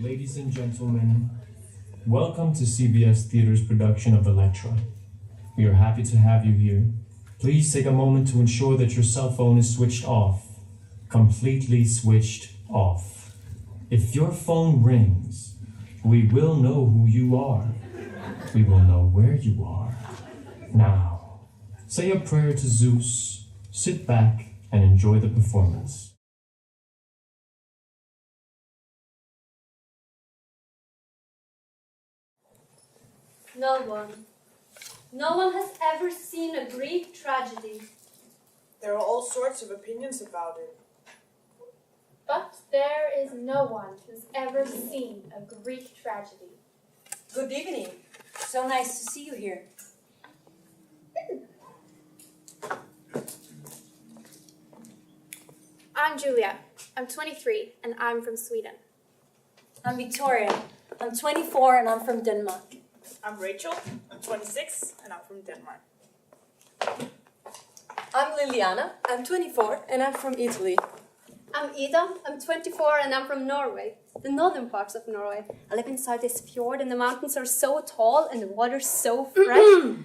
Ladies and gentlemen, welcome to CBS Theater's production of Elektra. We are happy to have you here. Please take a moment to ensure that your cell phone is switched off. Completely switched off. If your phone rings, we will know who you are. We will know where you are. Now, say a prayer to Zeus, sit back, and enjoy the performance. No one has ever seen a Greek tragedy. There are all sorts of opinions about it. But there is no one who's ever seen a Greek tragedy. Good evening. So nice to see you here. I'm Julia. I'm 23 and I'm from Sweden. I'm Victoria. I'm 24 and I'm from Denmark. I'm Rachel. I'm 26 and I'm from Denmark. I'm Liliana. I'm 24 and I'm from Italy. I'm Ida. I'm 24 and I'm from Norway. The northern parts of Norway. I live inside this fjord and the mountains are so tall and the water so fresh.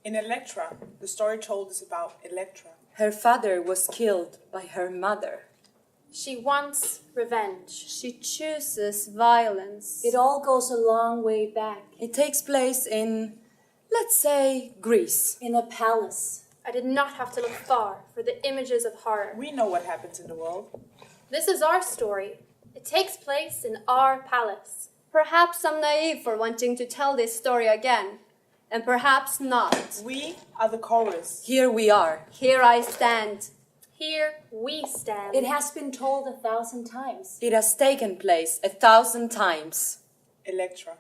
In Elektra, the story told is about Elektra. Her father was killed by her mother. She wants revenge. She chooses violence. It all goes a long way back. It takes place in, let's say, Greece. In a palace. I did not have to look far for the images of horror. We know what happens in the world. This is our story. It takes place in our palace. Perhaps I'm naive for wanting to tell this story again. And perhaps not. We are the chorus. Here we are. Here I stand. Here we stand. It has been told 1,000 times. It has taken place 1,000 times. Elektra.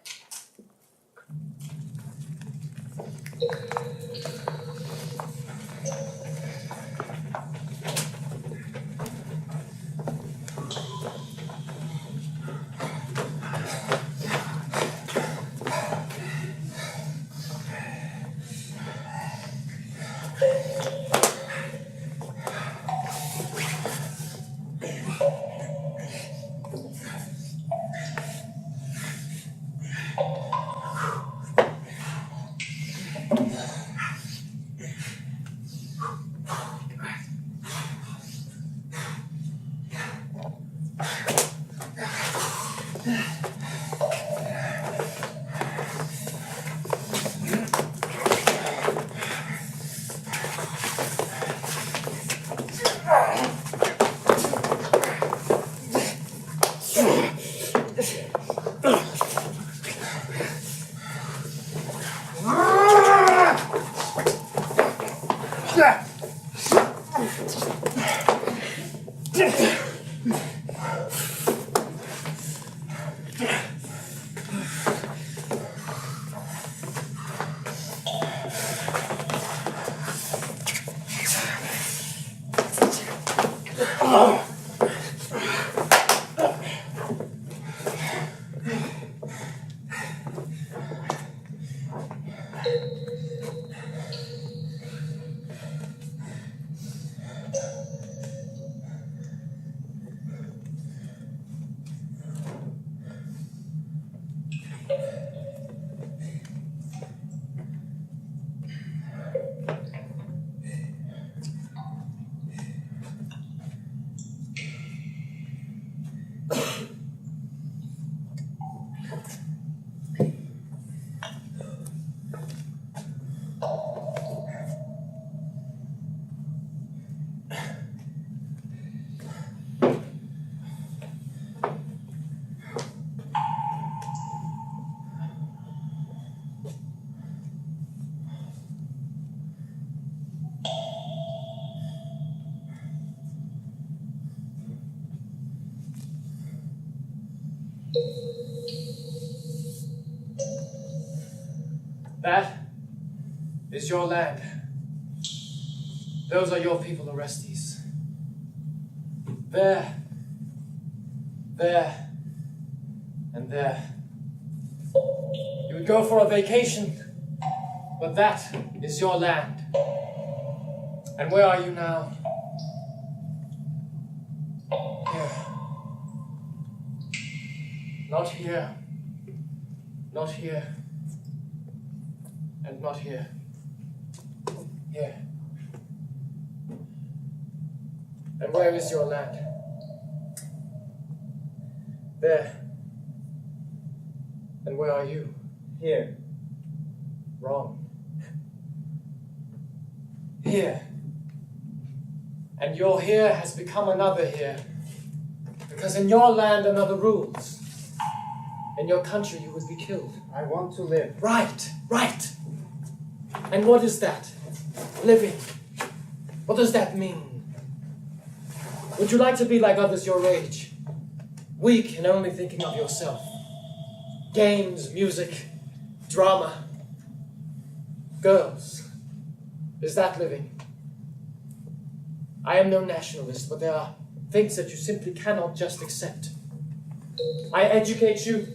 That is your land. Those are your people, Orestes. There, and there. You would go for a vacation, but that is your land. And where are you now? Here. Not here. Not here. And not here. Here. And where is your land? There. And where are you? Here. Wrong. Here. And your here has become another here. Because in your land another rules. In your country you would be killed. I want to live. Right, right. And what is that? Living. What does that mean? Would you like to be like others your age? Weak and only thinking of yourself. Games, music, drama. Girls. Is that living? I am no nationalist, but there are things that you simply cannot just accept. I educate you.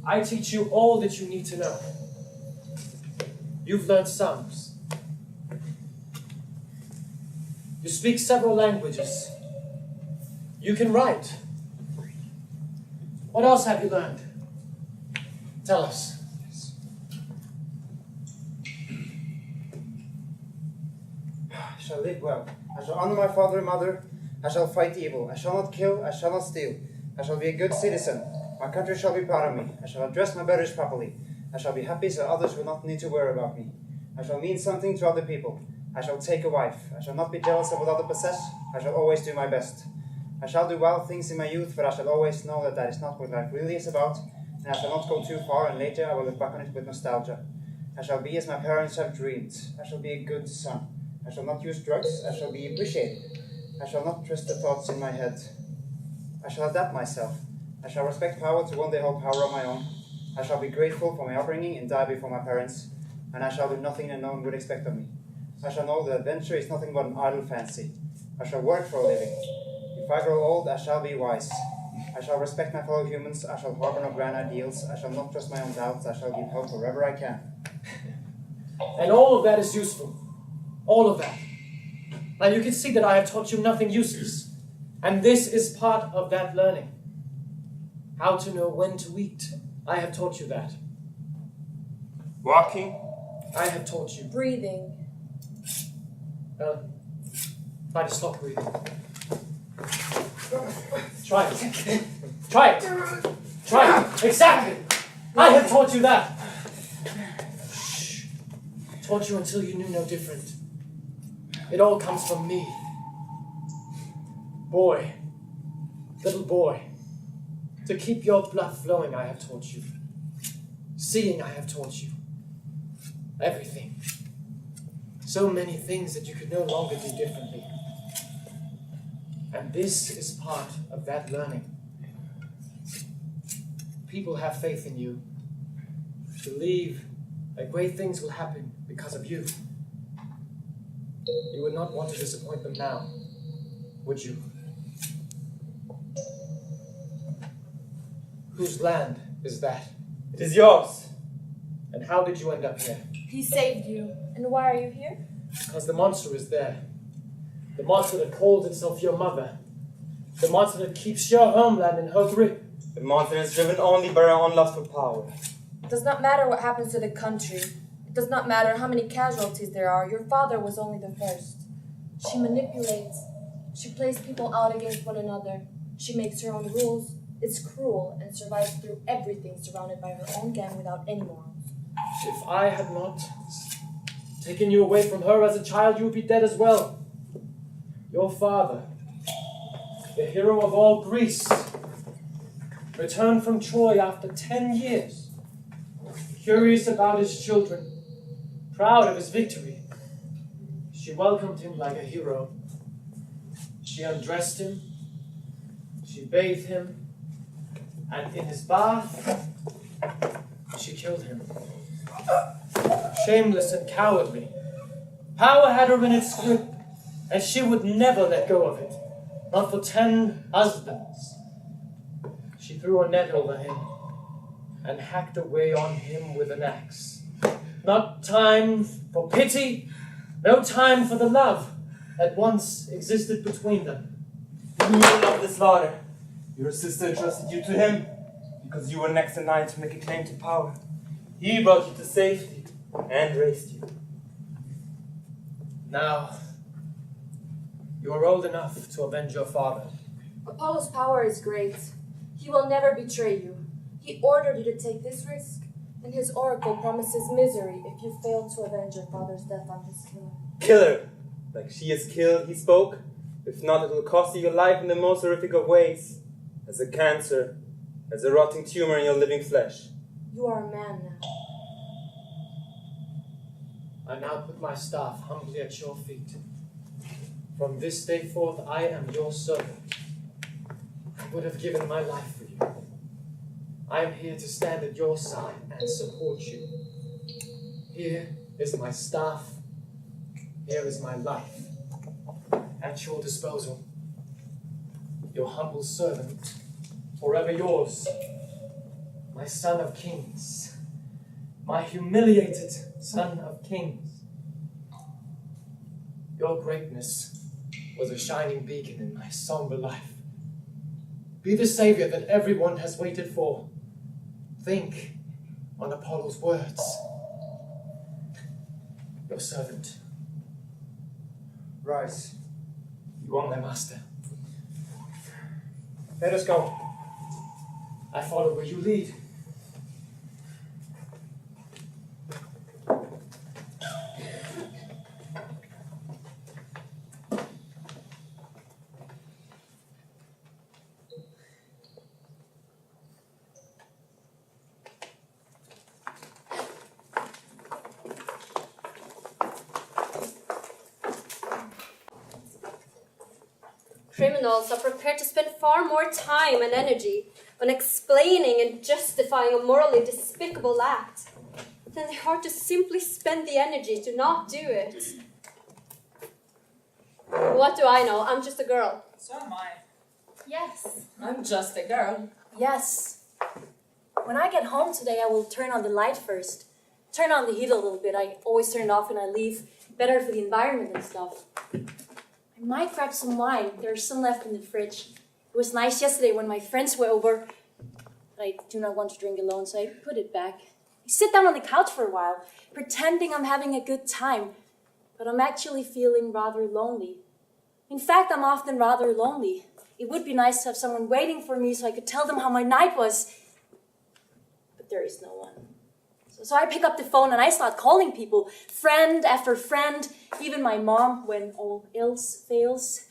I teach you all that you need to know. You've learned sums. You speak several languages. You can write. What else have you learned? Tell us. I shall live well. I shall honor my father and mother. I shall fight evil. I shall not kill. I shall not steal. I shall be a good citizen. My country shall be proud of me. I shall address my betters properly. I shall be happy so others will not need to worry about me. I shall mean something to other people. I shall take a wife. I shall not be jealous of what others possess. I shall always do my best. I shall do wild things in my youth, but I shall always know that that is not what life really is about, and I shall not go too far, and later I will look back on it with nostalgia. I shall be as my parents have dreamed. I shall be a good son. I shall not use drugs. I shall be appreciated. I shall not trust the thoughts in my head. I shall adapt myself. I shall respect power to one day hold power on my own. I shall be grateful for my upbringing and die before my parents, and I shall do nothing that no one would expect of me. I shall know that adventure is nothing but an idle fancy. I shall work for a living. If I grow old, I shall be wise. I shall respect my fellow humans. I shall harbor no grand ideals. I shall not trust my own doubts. I shall give help wherever I can. And all of that is useful. All of that. Now you can see that I have taught you nothing useless. And this is part of that learning. How to know when to eat. I have taught you that. Walking. I have taught you. Breathing. Try to stop breathing. Try it. Try it. Try it. Exactly. I have taught you that. Shh. Taught you until you knew no different. It all comes from me. Boy. Little boy. To keep your blood flowing, I have taught you. Seeing, I have taught you. Everything. So many things that you could no longer do differently. And this is part of that learning. People have faith in you. Believe that great things will happen because of you. You would not want to disappoint them now, would you? Whose land is that? It is yours. And how did you end up here? He saved you. And why are you here? Because the monster is there. The monster that calls itself your mother. The monster that keeps your homeland in her grip. The monster is driven only by her own lust for power. It does not matter what happens to the country. It does not matter how many casualties there are. Your father was only the first. She manipulates. She plays people out against one another. She makes her own rules. Is cruel and survives through everything, surrounded by her own gang without any morals. If I had not taken you away from her as a child, you would be dead as well. Your father, the hero of all Greece, returned from Troy after 10 years, curious about his children, proud of his victory. She welcomed him like a hero. She undressed him, she bathed him, and in his bath, she killed him. Shameless and cowardly. Power had her in its grip, and she would never let go of it. Not for 10 husbands. She threw a net over him and hacked away on him with an axe. Not time for pity, no time for the love that once existed between them. In the middle of the slaughter, Your sister entrusted you to him because you were next in line to make a claim to power. He brought you to safety and raised you. Now, you are old enough to avenge your father. Apollo's power is great. He will never betray you. He ordered you to take this risk, and his oracle promises misery if you fail to avenge your father's death on his killer. Killer! Like she is killed, he spoke. If not, it will cost you your life in the most horrific of ways. As a cancer, as a rotting tumor in your living flesh. You are a man now. I now put my staff humbly at your feet. From this day forth, I am your servant. I would have given my life for you. I am here to stand at your side and support you. Here is my staff. Here is my life. At your disposal. Your humble servant, forever yours. My son of kings. My humiliated son of kings. Your greatness was a shining beacon in my somber life. Be the savior that everyone has waited for. Think on Apollo's words. Your servant. Rise. You are my master. Let us go. I follow where you lead. Criminals are prepared to spend far more time and energy on explaining and justifying a morally despicable act than they are to simply spend the energy to not do it. What do I know? I'm just a girl. So am I. Yes. I'm just a girl. Yes. When I get home today, I will turn on the light first. Turn on the heat a little bit. I always turn it off when I leave. Better for the environment and stuff. I might grab some wine. There's some left in the fridge. It was nice yesterday when my friends were over. But I do not want to drink alone, so I put it back. I sit down on the couch for a while, pretending I'm having a good time. But I'm actually feeling rather lonely. In fact, I'm often rather lonely. It would be nice to have someone waiting for me so I could tell them how my night was. But there is no one. So I pick up the phone and I start calling people, friend after friend, even my mom when all else fails.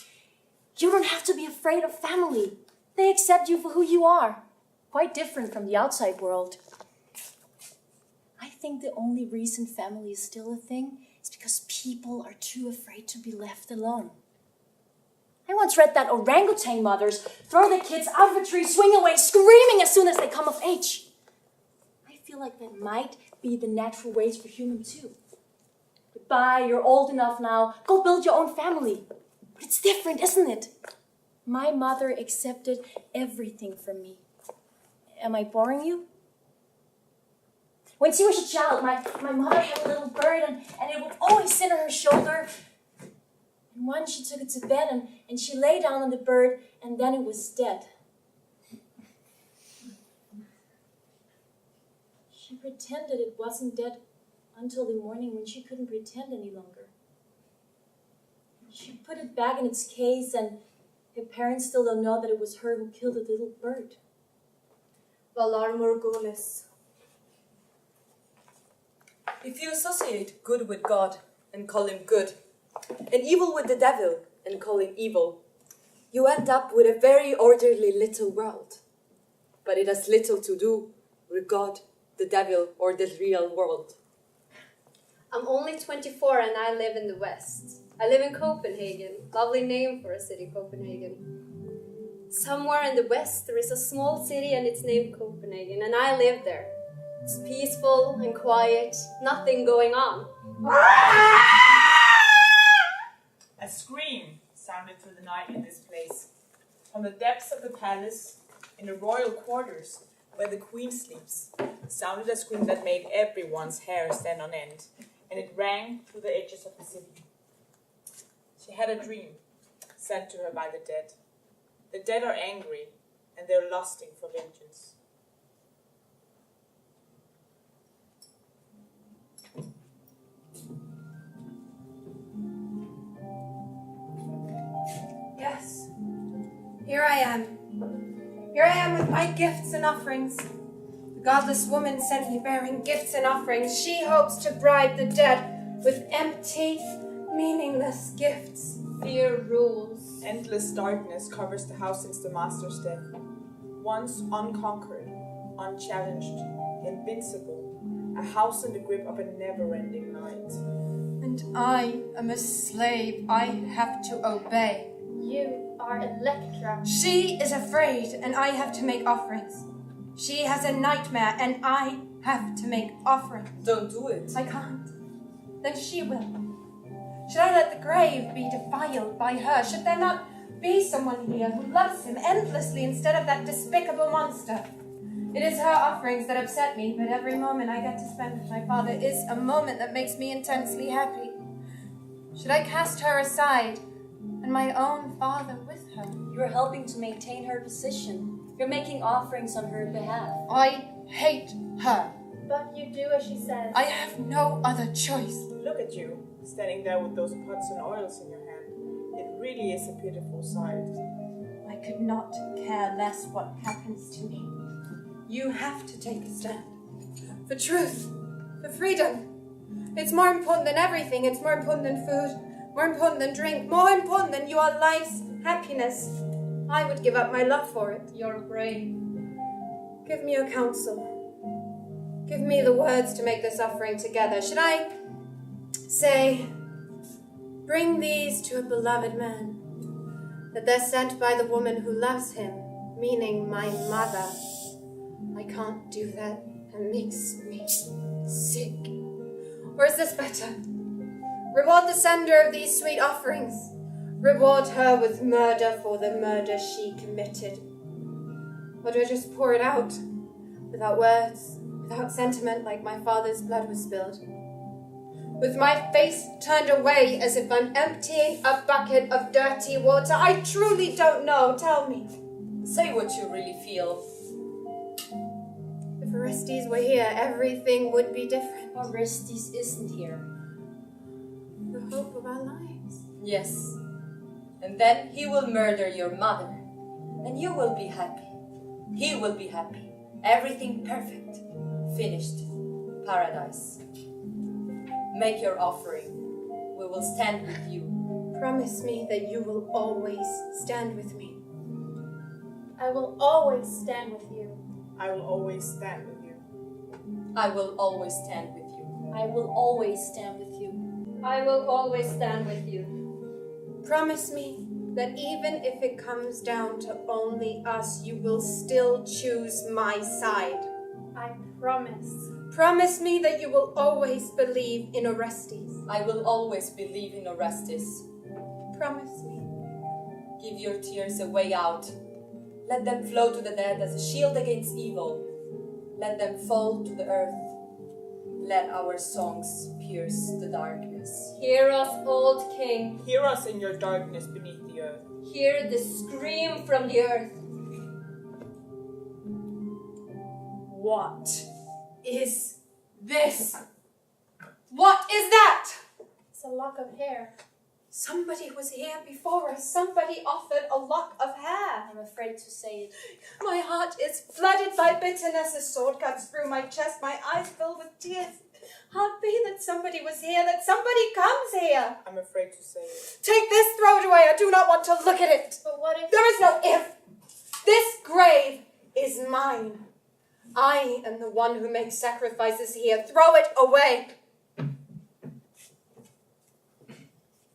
You don't have to be afraid of family. They accept you for who you are. Quite different from the outside world. I think the only reason family is still a thing is because people are too afraid to be left alone. I once read that orangutan mothers throw their kids out of a tree, swing away, screaming as soon as they come of age. I feel like that might be the natural ways for humans too. Goodbye, you're old enough now. Go build your own family. But it's different, isn't it? My mother accepted everything from me. Am I boring you? When she was a child, my mother had a little bird and it would always sit on her shoulder. And once she took it to bed and she lay down on the bird and then it was dead. She pretended it wasn't dead until the morning when she couldn't pretend any longer. She put it back in its case and her parents still don't know that it was her who killed the little bird. Valar Morghulis. If you associate good with God and call him good, and evil with the devil and call him evil, you end up with a very orderly little world. But it has little to do with God, the devil, or the real world. I'm only 24 and I live in the West. I live in Copenhagen. Lovely name for a city, Copenhagen. Somewhere in the West there is a small city and it's named Copenhagen, and I live there. It's peaceful and quiet, nothing going on. A scream sounded through the night in this place. From the depths of the palace, in the royal quarters, where the queen sleeps, sounded a scream that made everyone's hair stand on end, and it rang through the edges of the city. She had a dream sent to her by the dead. The dead are angry, and they're lusting for vengeance. Yes, here I am. Here I am with my gifts and offerings. The godless woman sent me bearing gifts and offerings. She hopes to bribe the dead with empty, meaningless gifts. Fear rules. Endless darkness covers the house since the master's death. Once unconquered, unchallenged, invincible, a house in the grip of a never-ending night. And I am a slave I have to obey. You are Elektra. She is afraid, and I have to make offerings. She has a nightmare, and I have to make offerings. Don't do it. I can't. Then she will. Should I let the grave be defiled by her? Should there not be someone here who loves him endlessly instead of that despicable monster? It is her offerings that upset me, but every moment I get to spend with my father is a moment that makes me intensely happy. Should I cast her aside and my own father with her? You're helping to maintain her position. You're making offerings on her behalf. I hate her. But you do as she says. I have no other choice. Look at you, standing there with those pots and oils in your hand. It really is a pitiful sight. I could not care less what happens to me. You have to take a stand. For truth. For freedom. It's more important than everything. It's more important than food. More important than drink. More important than your life's happiness. I would give up my love for it. You're brave. Give me your counsel. Give me the words to make this offering together. Should I say, bring these to a beloved man, that they're sent by the woman who loves him, meaning my mother? I can't do that. It makes me sick. Or is this better? Reward the sender of these sweet offerings. Reward her with murder for the murder she committed. Or do I just pour it out, without words, without sentiment, like my father's blood was spilled? With my face turned away as if I'm emptying a bucket of dirty water. I truly don't know. Tell me. Say what you really feel. If Orestes were here, everything would be different. Orestes isn't here. The hope of our lives. Yes. And then he will murder your mother. And you will be happy. He will be happy. Everything perfect. Finished. Paradise. Make your offering. We will stand with you. Promise me that you will always stand with me. I will always stand with you. I will always stand with you. I will always stand with you. I will always stand with you. I will always stand with you. Promise me that even if it comes down to only us, you will still choose my side. I promise. Promise me that you will always believe in Orestes. I will always believe in Orestes. Promise me. Give your tears a way out. Let them flow to the dead as a shield against evil. Let them fall to the earth. Let our songs pierce the darkness. Hear us, old king. Hear us in your darkness beneath the earth. Hear the scream from the earth. What is this? What is that? It's a lock of hair. Somebody was here before us. Somebody offered a lock of hair. I'm afraid to say it. My heart is flooded by bitterness. A sword cuts through my chest. My eyes fill with tears. Can't be that somebody was here, that somebody comes here. I'm afraid to say it. Take this, throw it away. I do not want to look at it. But what if... There is no if. This grave is mine. I am the one who makes sacrifices here. Throw it away.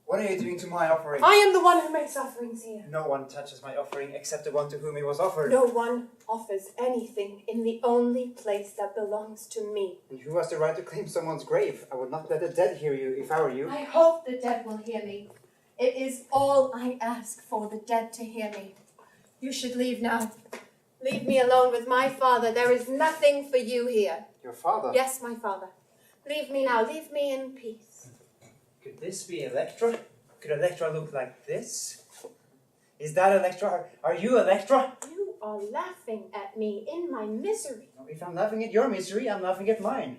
What are you doing to my offering? I am the one who makes offerings here. No one touches my offering except the one to whom it was offered. No one offers anything in the only place that belongs to me. And who has the right to claim someone's grave? I would not let the dead hear you if I were you. I hope the dead will hear me. It is all I ask for the dead to hear me. You should leave now. Leave me alone with my father. There is nothing for you here. Your father? Yes, my father. Leave me now. Leave me in peace. Could this be Elektra? Could Elektra look like this? Is that Elektra? Are you Elektra? You are laughing at me in my misery. If I'm laughing at your misery, I'm laughing at mine.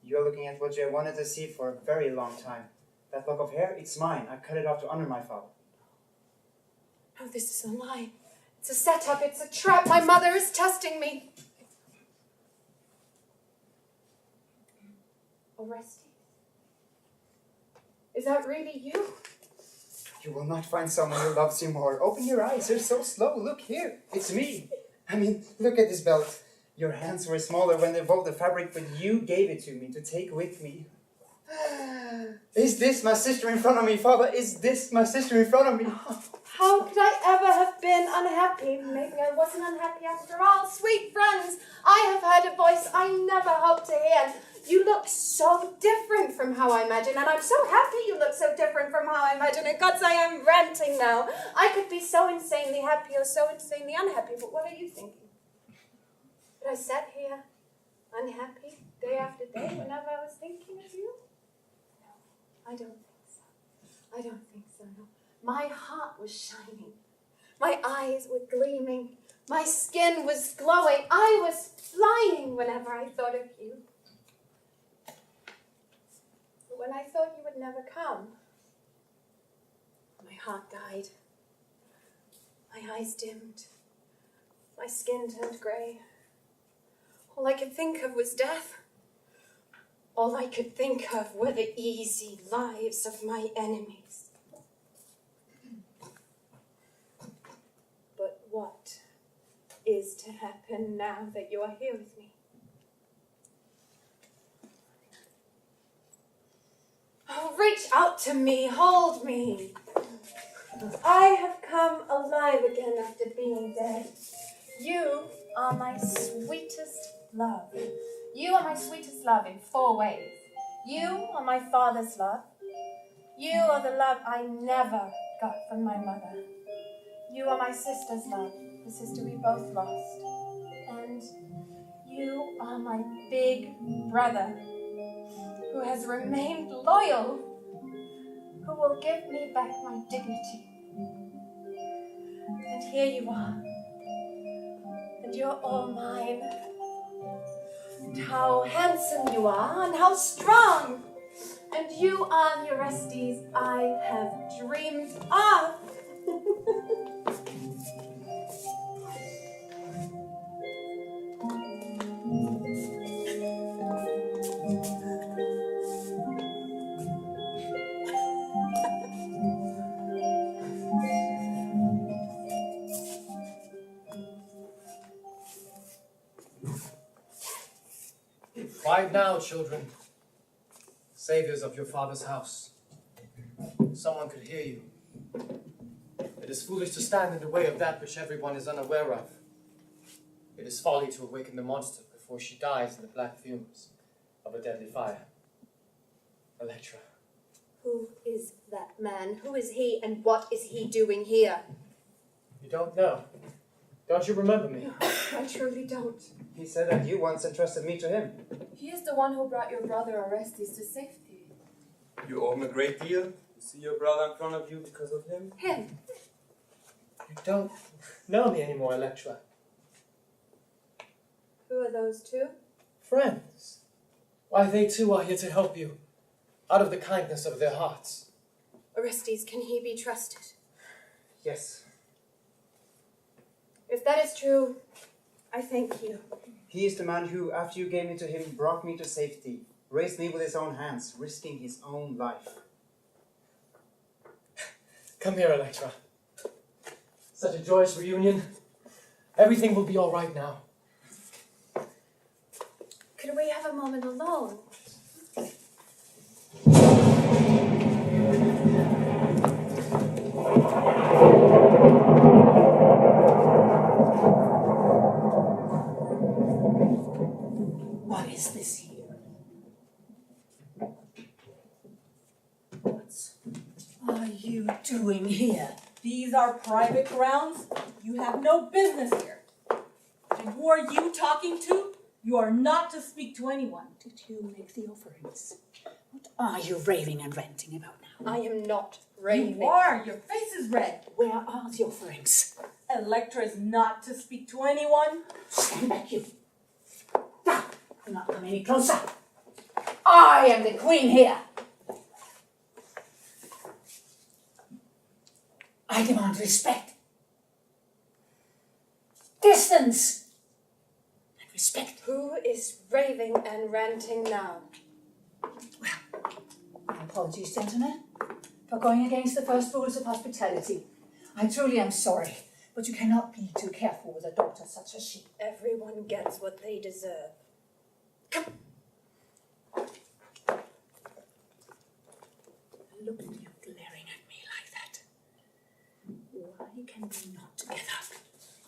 You're looking at what you wanted to see for a very long time. That lock of hair, it's mine. I cut it off to honor my father. Oh, this is a lie. It's a setup. It's a trap. My mother is testing me. Orestes? Is that really you? You will not find someone who loves you more. Open your eyes. You're so slow. Look here. It's me. I mean, look at this belt. Your hands were smaller when they wove the fabric, but you gave it to me to take with me. Is this my sister in front of me, Father? Is this my sister in front of me? How could I ever have been unhappy? Maybe I wasn't unhappy after all. Sweet friends, I have heard a voice I never hoped to hear. You look so different from how I imagined, and I'm so happy you look so different from how I imagined it. God, I am ranting now. I could be so insanely happy or so insanely unhappy, but what are you thinking? That I sat here unhappy day after day whenever I was thinking of you? No, I don't think so. I don't think so, no. My heart was shining. My eyes were gleaming. My skin was glowing. I was flying whenever I thought of you. But when I thought you would never come, my heart died. My eyes dimmed. My skin turned grey. All I could think of was death. All I could think of were the easy lives of my enemies. But what is to happen now that you are here with me? Oh, reach out to me, hold me. I have come alive again after being dead. You are my sweetest love. You are my sweetest love in 4 ways. You are my father's love. You are the love I never got from my mother. You are my sister's love, the sister we both lost. And you are my big brother, who has remained loyal, who will give me back my dignity. And here you are, and you're all mine. And how handsome you are, and how strong! And you are the Orestes I have dreamed of. Quiet now, children. Saviors of your father's house. Someone could hear you. It is foolish to stand in the way of that which everyone is unaware of. It is folly to awaken the monster before she dies in the black fumes of a deadly fire. Elektra. Who is that man? Who is he, and what is he doing here? You don't know. Don't you remember me? No, I truly don't. He said that you once entrusted me to him. He is the one who brought your brother Orestes to safety. You owe him a great deal. You see your brother in front of you because of him. Him? You don't know me anymore, Elektra. Who are those two? Friends. Why, they too are here to help you, out of the kindness of their hearts. Orestes, can he be trusted? Yes. If that is true, I thank you. He is the man who, after you gave me to him, brought me to safety, raised me with his own hands, risking his own life. Come here, Elektra. Such a joyous reunion. Everything will be all right now. Could we have a moment alone? What is this here? What are you doing here? These are private grounds. You have no business here. And who are you talking to? You are not to speak to anyone. Did you make the offerings? What are you raving and ranting about now? I am not raving. You are. Your face is red. Where are the offerings? Elektra is not to speak to anyone. Stand back, you. Now, do not come any closer. I am the queen here. I demand respect. Distance. And respect. Who is raving and ranting now? My apologies, gentlemen, for going against the first rules of hospitality. I truly am sorry, but you cannot be too careful with a daughter such as she. Everyone gets what they deserve. Come. Look at you glaring at me like that. Why can we not together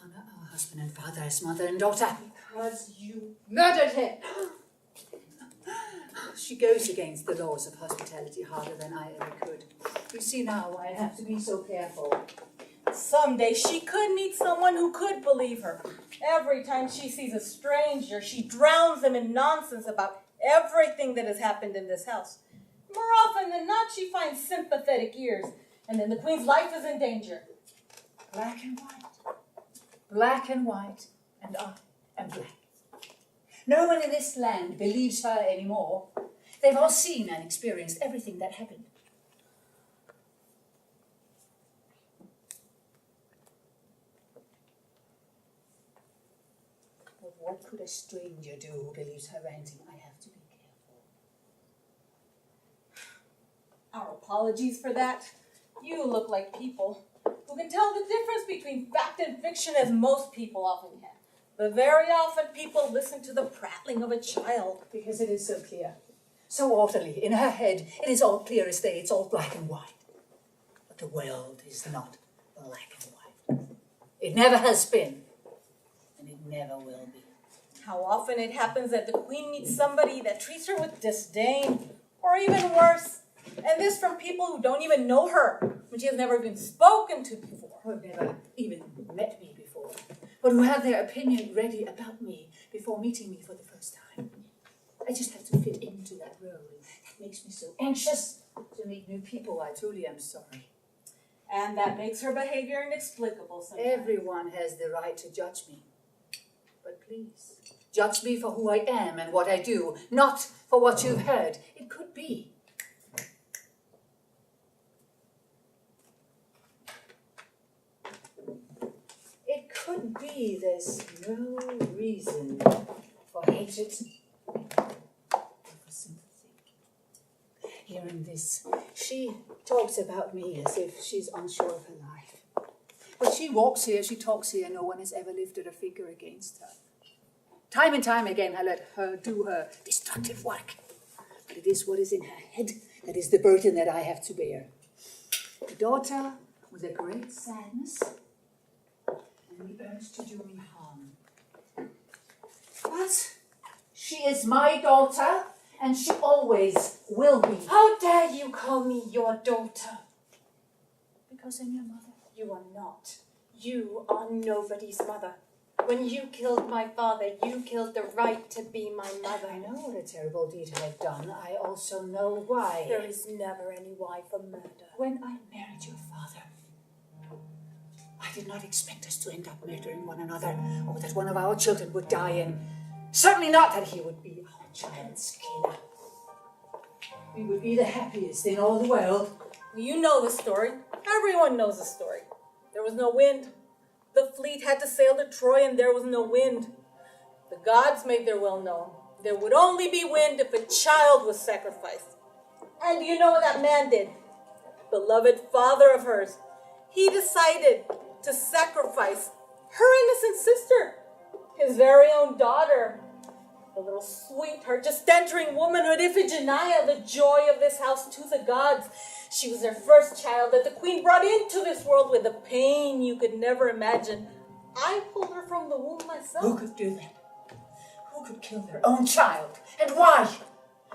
honor our husband and father as mother and daughter? Because you murdered him. She goes against the laws of hospitality harder than I ever could. You see now why I have to be so careful. Someday she could meet someone who could believe her. Every time she sees a stranger, she drowns them in nonsense about everything that has happened in this house. More often than not, she finds sympathetic ears, and then the queen's life is in danger. Black and white. Black and white, and I am black. No one in this land believes her anymore. They've all seen and experienced everything that happened. But what could a stranger do who believes her ranting? I have to be careful. Our apologies for that. You look like people who can tell the difference between fact and fiction, as most people often can. But very often people listen to the prattling of a child. Because it is so clear, so orderly. In her head, it is all clear as day. It's all black and white. But the world is not black and white. It never has been, and it never will be. How often it happens that the queen meets somebody that treats her with disdain, or even worse, and this from people who don't even know her, when she has never been spoken to before. Who have never even met me before, but who have their opinion ready about me before meeting me for the first time. I just have to fit into that role. That makes me so anxious to meet new people. I truly am sorry. And that makes her behavior inexplicable sometimes. Everyone has the right to judge me. But please, judge me for who I am and what I do, not for what you've heard. It could be. It could be there's no reason for hatred or for sympathy. Hearing this, she talks about me as if she's unsure of her life. But she walks here, she talks here, no one has ever lifted a finger against her. Time and time again, I let her do her destructive work. But it is what is in her head that is the burden that I have to bear. A daughter with a great sadness and the urge to do me harm. But she is my daughter, and she always will be. How dare you call me your daughter? Because I'm your mother. You are not. You are nobody's mother. When you killed my father, you killed the right to be my mother. I know what a terrible deed I have done. I also know why. There is never any why for murder. When I married your father, I did not expect us to end up murdering one another, or that one of our children would die, and certainly not that he would be our child's killer. We would be the happiest in all the world. You know the story. Everyone knows the story. There was no wind. The fleet had to sail to Troy, and there was no wind. The gods made their will known. There would only be wind if a child was sacrificed. And do you know what that man did? Beloved father of hers. He decided to sacrifice her innocent sister, his very own daughter, a little sweetheart, just entering womanhood, Iphigenia, the joy of this house to the gods. She was their first child that the queen brought into this world with a pain you could never imagine. I pulled her from the womb myself. Who could do that? Who could kill their own child? And why?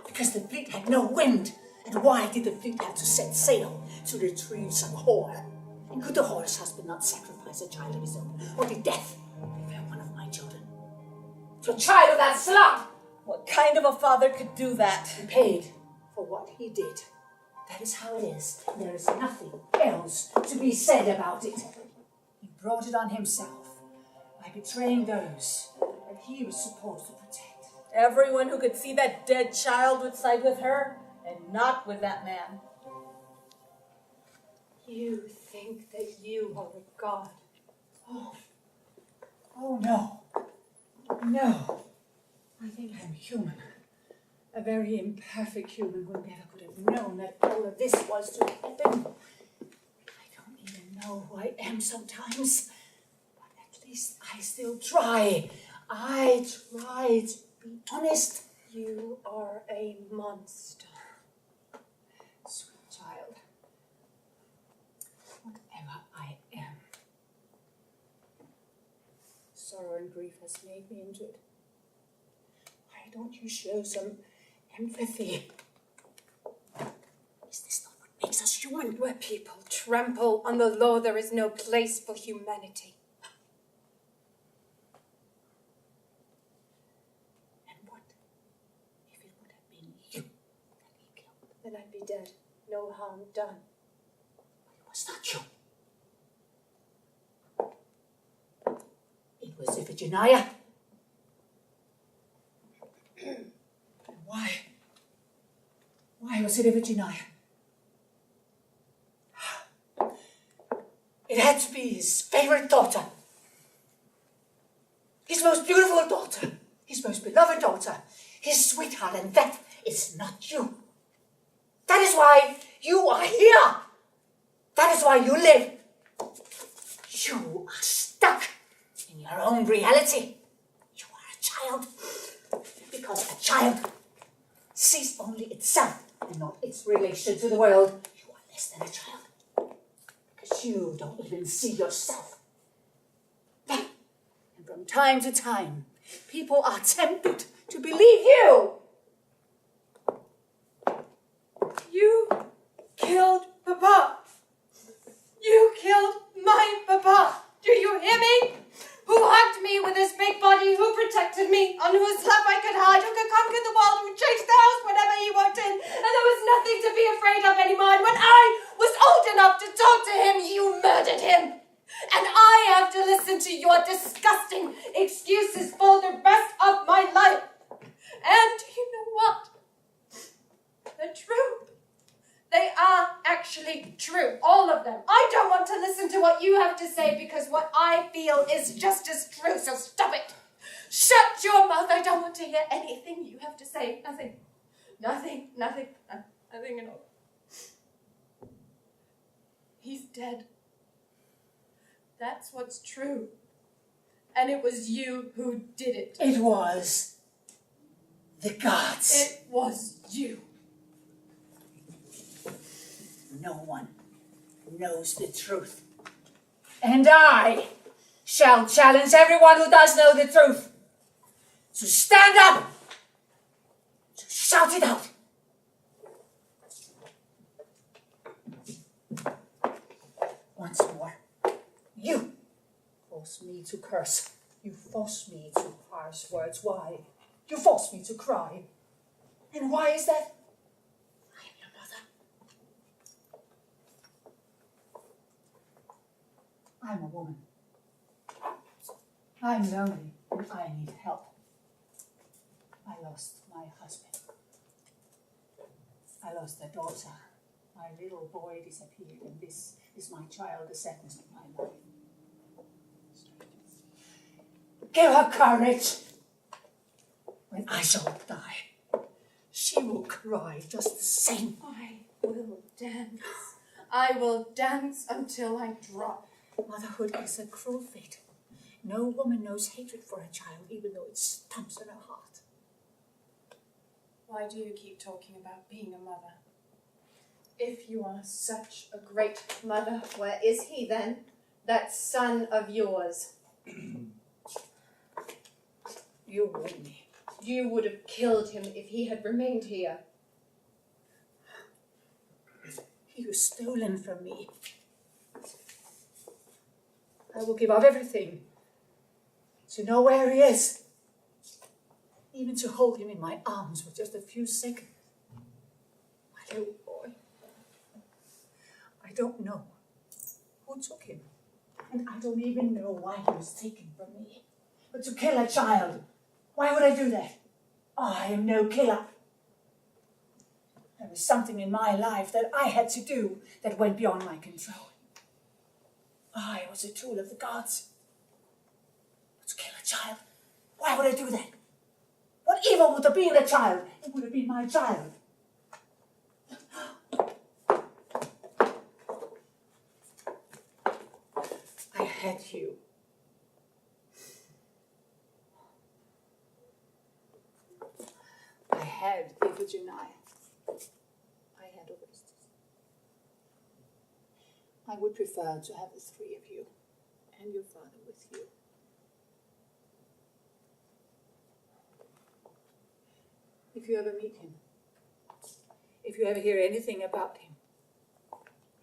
Because the fleet had no wind. And why did the fleet have to set sail to retrieve some whore? And could the whore's husband not sacrifice a child of his own? Or did death prefer one of my children to a child of that slut? What kind of a father could do that? He paid for what he did. That is how it is. There is nothing else to be said about it. You brought it on himself by betraying those that he was supposed to protect. Everyone who could see that dead child would side with her and not with that man. You think that you are a god. Oh no. No. I think I'm human. A very imperfect human who never could have known that all of this was to happen. I don't even know who I am sometimes. But at least I still try. I try to be honest. You are a monster. Sweet child. Whatever I am. Sorrow and grief has made me into it. Why don't you show some empathy? Is this not what makes us human? Where people trample on the law, there is no place for humanity. And what if it would have been you that he killed? Then I'd be dead. No harm done. It was not you. It was Iphigenia. Why? Why was it Iphigenia? It had to be his favorite daughter. His most beautiful daughter. His most beloved daughter. His sweetheart, and that is not you. That is why you are here. That is why you live. You are stuck in your own reality. You are a child. Because a child sees only itself and not its relation to the world. You are less than a child. Because you don't even see yourself. And from time to time, people are tempted to believe you. You killed Papa. You killed my Papa. Do you hear me? Who hugged me with his big body, who protected me, on whose lap I could hide, who could conquer the world, who changed the house whenever he walked in, and there was nothing to be afraid of anymore. And when I was old enough to talk to him, you murdered him. And I have to listen to your disgusting excuses for the rest of my life. And you know what? They're true. They are actually true, all of them. I don't want to listen to what you have to say because what I feel is just as true, so stop it. Shut your mouth. I don't want to hear anything you have to say. Nothing. Nothing at all. He's dead. That's what's true. And it was you who did it. It was the gods. It was you. No one knows the truth. And I shall challenge everyone who does know the truth to stand up, to shout it out. Once more, you force me to curse. You force me to harsh words. Why? You force me to cry. And why is that? I am your mother. I'm a woman. I'm lonely and I need help. I lost my husband. I lost a daughter. My little boy disappeared, and this is my child, the sadness of my life. Give her courage. When I shall die, she will cry just the same. I will dance. I will dance until I drop. Motherhood is a cruel fate. No woman knows hatred for a child, even though it stamps in her heart. Why do you keep talking about being a mother? If you are such a great mother, where is he then? That son of yours. You warned me. You would have killed him if he had remained here. He was stolen from me. I will give up everything to know where he is. Even to hold him in my arms for just a few seconds. My little boy. I don't know who took him. and I don't even know why he was taken from me. But to kill a child, why would I do that? I am no killer. There was something in my life that I had to do that went beyond my control. I was a tool of the gods. But to kill a child, why would I do that? What evil would there be in a child? It would have been my child. I had you. I had Regina. I had Orestes. I would prefer to have the three of you and your father with you. If you ever meet him, if you ever hear anything about him,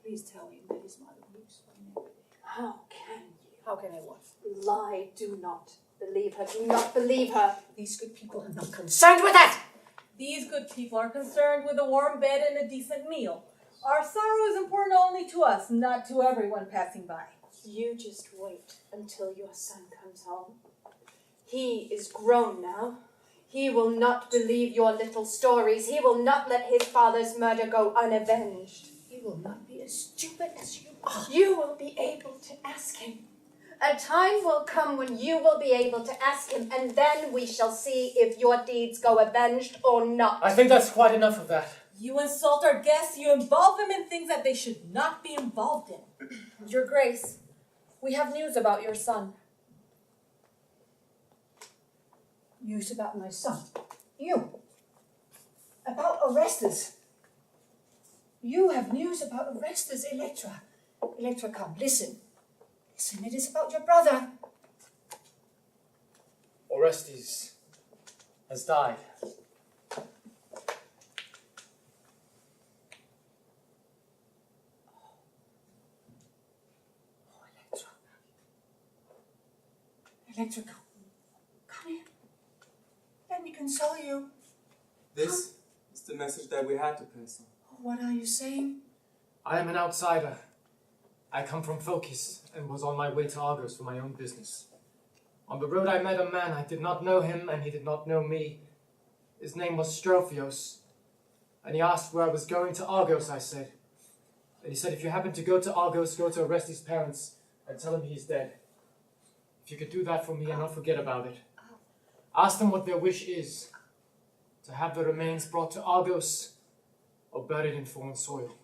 please tell him that his mother lives for him every day. How can you? How can I what? Lie. Do not believe her. Do not believe her. These good people are not concerned with that. These good people are concerned with a warm bed and a decent meal. Our sorrow is important only to us, not to everyone passing by. You just wait until your son comes home. He is grown now. He will not believe your little stories. He will not let his father's murder go unavenged. He will not be as stupid as you are. You will be able to ask him. A time will come when you will be able to ask him, and then we shall see if your deeds go avenged or not. I think that's quite enough of that. You insult our guests, you involve them in things that they should not be involved in. Your Grace, we have news about your son. News about my son. You. About Orestes. You have news about Orestes, Elektra. Elektra, come, listen. Listen, it is about your brother. Orestes has died. Elektra. Elektra, come here. Let me console you. This is the message that we had to pass on. What are you saying? I am an outsider. I come from Phokis and was on my way to Argos for my own business. On the road I met a man. I did not know him and he did not know me. His name was Strophios. And he asked where I was going. To Argos, I said. And he said, if you happen to go to Argos, go to Orestes' parents and tell him he is dead. If you could do that for me and not forget about it. Ask them what their wish is. To have the remains brought to Argos or buried in foreign soil.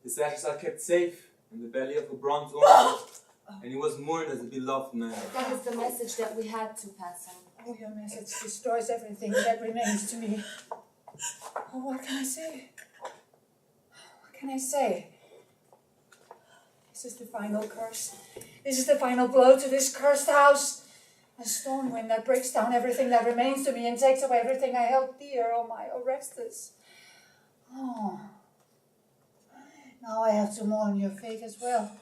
His ashes are kept safe in the belly of a bronze ornament, and he was mourned as a beloved man. That is the message that we had to pass on. Oh, your message destroys everything that remains to me. Oh, what can I say? What can I say? This is the final curse. This is the final blow to this cursed house. A storm wind that breaks down everything that remains to me and takes away everything I held dear. Oh, my Orestes. Oh. Now I have to mourn your fate as well.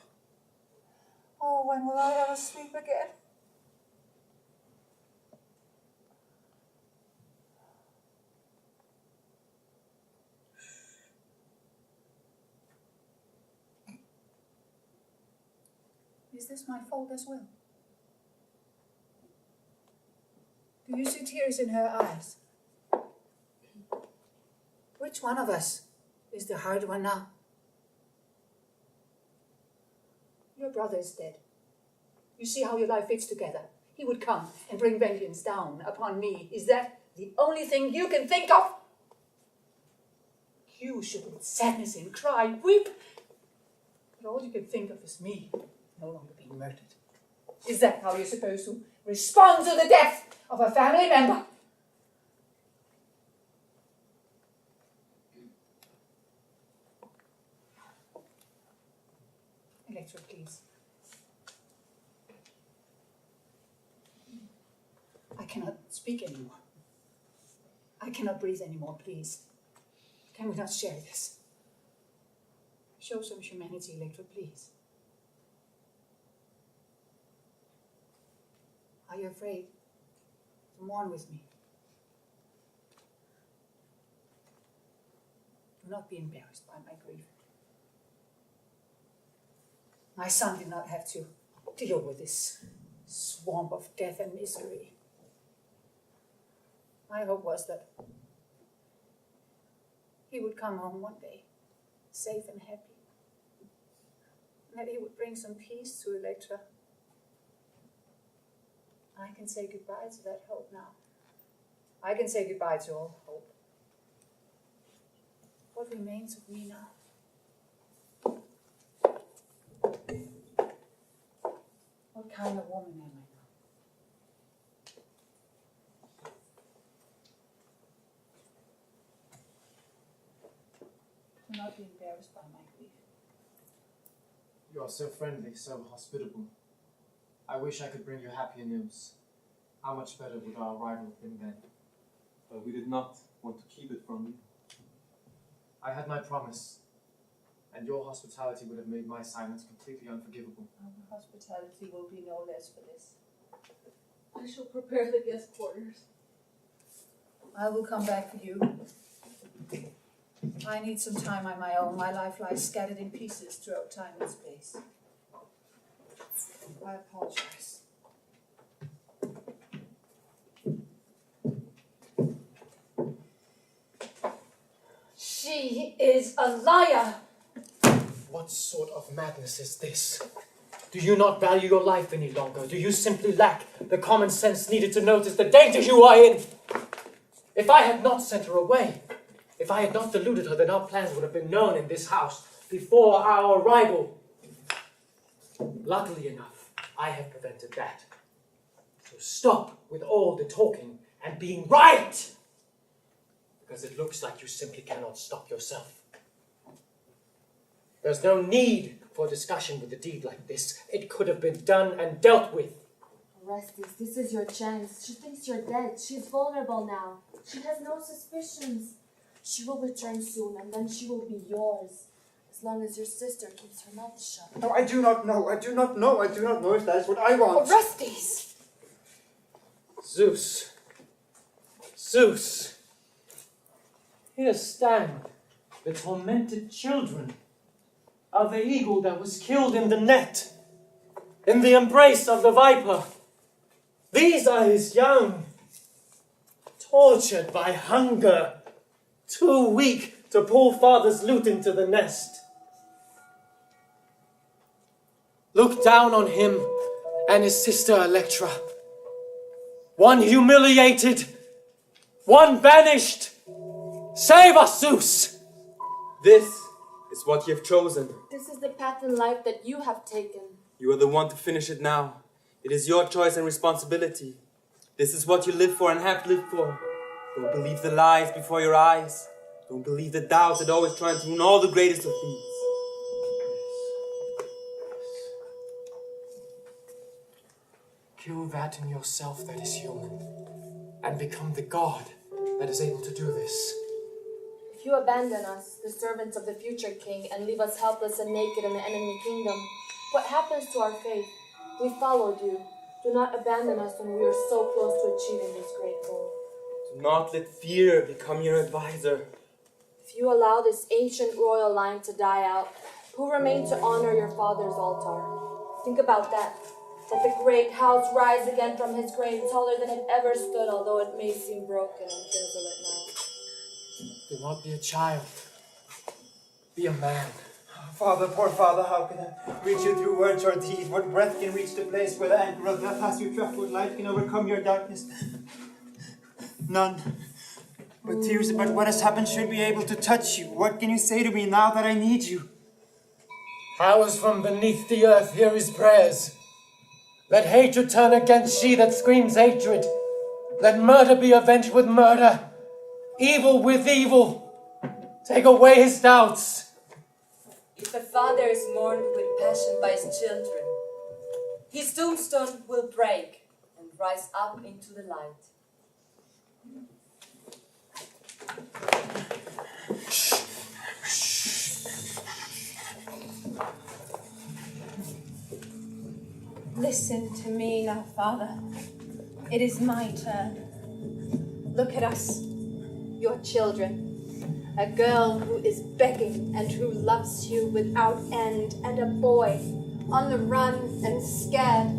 Oh, when will I ever sleep again? Is this my fault as well? Do you see tears in her eyes? Which one of us is the hard one now? Your brother is dead. You see how your life fits together. He would come and bring vengeance down upon me. Is that the only thing you can think of? You should with sadness and cry, weep. But all you can think of is me, no longer being murdered. Is that how you're supposed to respond to the death of a family member? Elektra, please. I cannot speak anymore. I cannot breathe anymore, please. Can we not share this? Show some humanity, Elektra, please. Are you afraid to mourn with me? Do not be embarrassed by my grief. My son did not have to deal with this swamp of death and misery. My hope was that he would come home one day, safe and happy, and that he would bring some peace to Elektra. I can say goodbye to that hope now. I can say goodbye to all hope. What remains of me now? What kind of woman am I now? Do not be embarrassed by my grief. You are so friendly, so hospitable. I wish I could bring you happier news. How much better would our arrival have been then? But we did not want to keep it from you. I had my promise, and your hospitality would have made my silence completely unforgivable. Our hospitality will be no less for this. I shall prepare the guest quarters. I will come back for you. I need some time on my own. My life lies scattered in pieces throughout time and space. I apologize. She is a liar! What sort of madness is this? Do you not value your life any longer? Do you simply lack the common sense needed to notice the danger you are in? If I had not sent her away, if I had not deluded her, then our plans would have been known in this house before our arrival. Luckily enough, I have prevented that. So stop with all the talking and being right! Because it looks like you simply cannot stop yourself. There's no need for discussion with a deed like this. It could have been done and dealt with. Orestes, this is your chance. She thinks you're dead. She's vulnerable now. She has no suspicions. She will return soon, and then she will be yours. As long as your sister keeps her mouth shut. No, I do not know. I do not know. I do not know if that is what I want. Orestes! Zeus. Zeus. Here stand the tormented children of the eagle that was killed in the net, in the embrace of the viper. These are his young, tortured by hunger, too weak to pull father's loot into the nest. Look down on him and his sister Elektra. One humiliated, one banished. Save us, Zeus! This is what you have chosen. This is the path in life that you have taken. You are the one to finish it now. It is your choice and responsibility. This is what you live for and have lived for. Don't believe the lies before your eyes. Don't believe the doubts that always try to ruin all the greatest of things. Kill that in yourself that is human, and become the god that is able to do this. If you abandon us, the servants of the future king, and leave us helpless and naked in the enemy kingdom, what happens to our faith? We followed you. Do not abandon us when we are so close to achieving this great goal. Do not let fear become your advisor. If you allow this ancient royal line to die out, who remains to honor your father's altar? Think about that. Let the great house rise again from his grave, taller than it ever stood, although it may seem broken and desolate now. Do not be a child. Be a man. Father, poor father, how can I reach you through words or deed? What breath can reach the place where the anchor of death has you trapped? What light can overcome your darkness? None. But tears about what has happened should be able to touch you. What can you say to me now that I need you? Powers from beneath the earth, hear his prayers. Let hatred turn against she that screams hatred. Let murder be avenged with murder. Evil with evil. Take away his doubts. If a father is mourned with passion by his children, his tombstone will break and rise up into the light. Listen to me now, Father. It is my turn. Look at us, your children. A girl who is begging and who loves you without end, and a boy on the run and scared,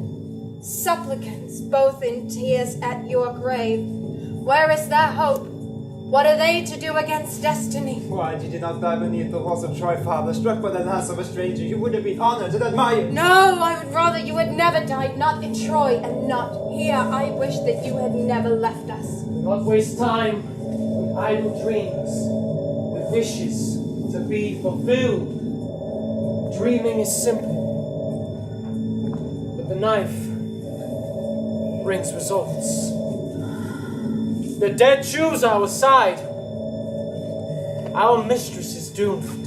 supplicants both in tears at your grave. Where is their hope? What are they to do against destiny? Why did you not die beneath the walls of Troy, father? Struck by the lance of a stranger, you would have been honored and admired. No, I would rather you had never died, not in Troy and not here. I wish that you had never left us. Do not waste time with idle dreams, with wishes to be fulfilled. Dreaming is simple, but the knife brings results. The dead choose our side. Our mistress is doomed.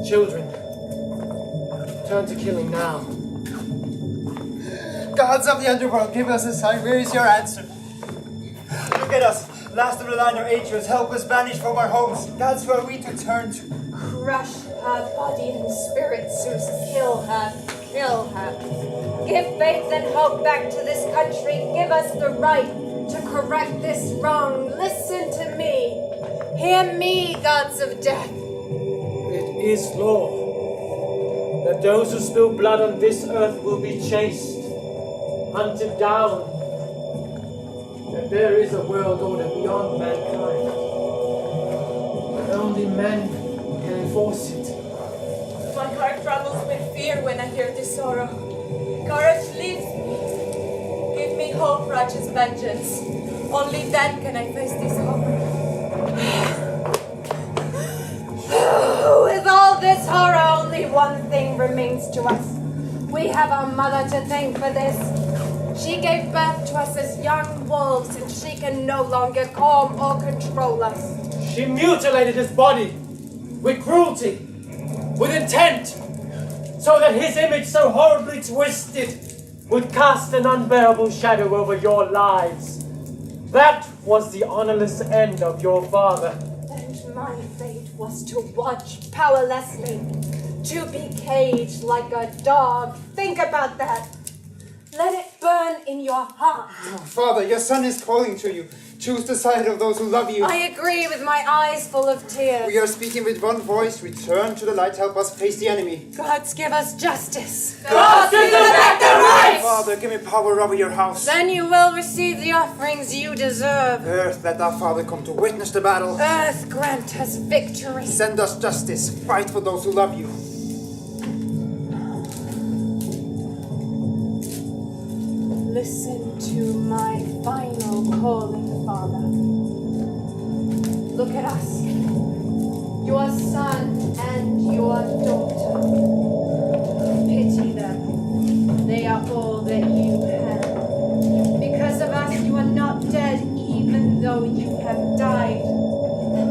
Children, turn to killing now. Gods of the underworld, give us a sign. Where is your answer? Look at us, last of the line of Atreus, help us vanish from our homes. Gods, who are we to turn to? Crush her body and spirit, Zeus. Kill her. Kill her. Give faith and hope back to this country. Give us the right to correct this wrong. Listen to me. Hear me, gods of death. It is law that those who spill blood on this earth will be chased, hunted down. That there is a world order beyond mankind. And only men can enforce it. My heart trembles with fear when I hear this sorrow. Courage leaves me. Give me hope, righteous vengeance. Only then can I face this horror. With all this horror, only one thing remains to us. We have our mother to thank for this. She gave birth to us as young wolves, and she can no longer calm or control us. She mutilated his body with cruelty, with intent, so that his image so horribly twisted would cast an unbearable shadow over your lives. That was the honorless end of your father. And my fate was to watch powerlessly, to be caged like a dog. Think about that. Let it burn in your heart. Oh, Father, your son is calling to you. Choose the side of those who love you. I agree, with my eyes full of tears. We are speaking with one voice. Return to the light. Help us face the enemy. Gods, give us justice. Gods, give us back their rights! Father, give me power over your house. Then you will receive the offerings you deserve. Earth, let our Father come to witness the battle. Earth, grant us victory. Send us justice. Fight for those who love you. Listen to my final calling, Father. Look at us, your son and your daughter. Pity them. They are all that you have. Because of us, you are not dead, even though you have died.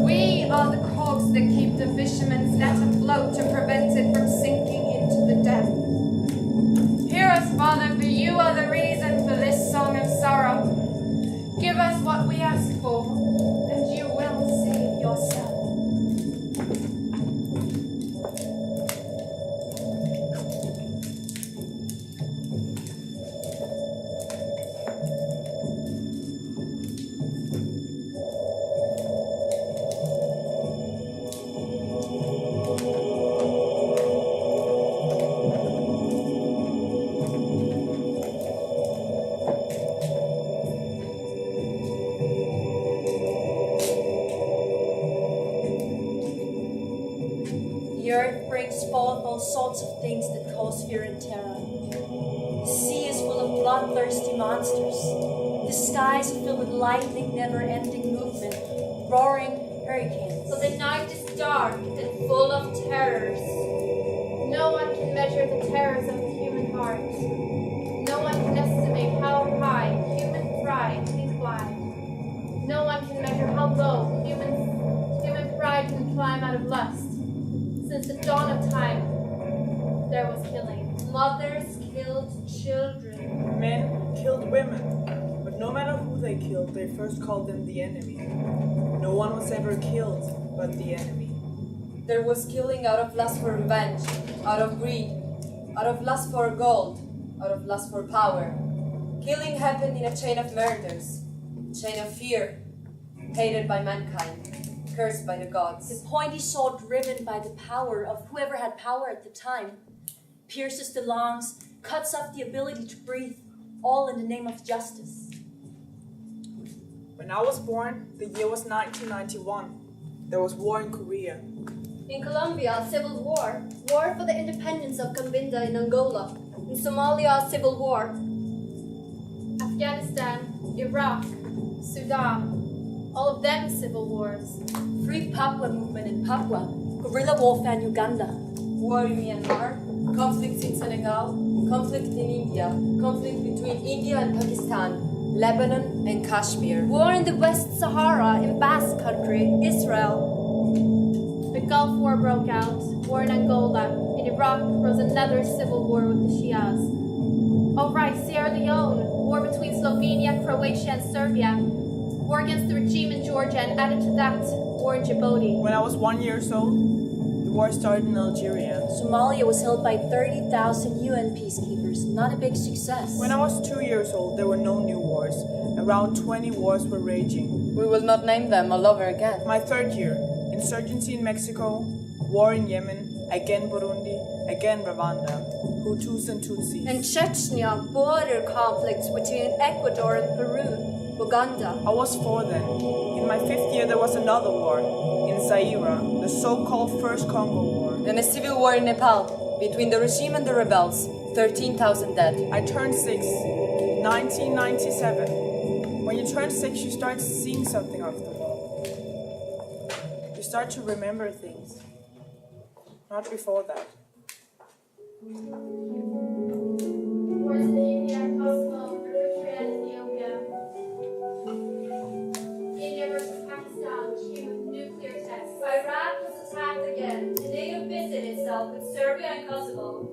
We are the cogs that keep the fisherman's net afloat to prevent it from sinking into the depth. Hear us, Father, for you are the reason for this song of sorrow. Give us what we ask for, and you will save yourself. The earth brings forth all sorts of things that cause fear and terror. The sea is full of bloodthirsty monsters. The skies are filled with lightning, never-ending movement, roaring hurricanes. So the night is dark and full of terrors. No one can measure the terrors of the human heart. No one can estimate how high human pride can climb. No one can measure how low human pride can climb out of lust. Since the dawn of time, there was killing. Mothers killed children. Men killed women. But no matter who they killed, they first called them the enemy. No one was ever killed but the enemy. There was killing out of lust for revenge, out of greed, out of lust for gold, out of lust for power. Killing happened in a chain of murders, a chain of fear, hated by mankind, cursed by the gods. The pointy sword driven by the power of whoever had power at the time. pierces the lungs, cuts off the ability to breathe, all in the name of justice. When I was born, the year was 1991. There was war in Korea. In Colombia, civil war. War for the independence of Cabinda in Angola. In Somalia, civil war. Afghanistan, Iraq, Sudan. All of them civil wars. Free Papua movement in Papua, guerrilla warfare in Uganda. War in Myanmar, conflicts in Senegal, conflict in India, conflict between India and Pakistan, Lebanon and Kashmir. War in the West Sahara, in Basque Country, Israel. The Gulf War broke out. War in Angola. In Iraq rose another civil war with the Shias. Oh right, Sierra Leone. War between Slovenia, Croatia, and Serbia. War against the regime in Georgia, and added to that, war in Djibouti. When I was 1 year old, the war started in Algeria. Somalia was held by 30,000 UN peacekeepers, not a big success. When I was 2 years old, there were no new wars. Around 20 wars were raging. We will not name them all over again. My 3rd year, insurgency in Mexico, war in Yemen, again Burundi, again Rwanda, Hutus and Tutsis. In Chechnya, border conflicts between Ecuador and Peru. Uganda. I was 4 then. In my 5th year, there was another war in Zaire, the so-called First Congo War. Then a civil war in Nepal between the regime and the rebels. 13,000 dead. I turned 6, 1997. When you turn 6, you start seeing something of the world. You start to remember things. Not before that. Wars in India, Kosovo, Eritrea, and Ethiopia. India versus Pakistan, which came with nuclear tests. Iraq was attacked again. The NATO busied itself with Serbia and Kosovo.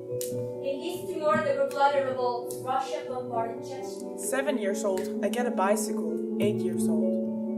In East Timor, there were bloody revolts. Russia bombarded Chechnya. 7 years old, I get a bicycle. 8 years old.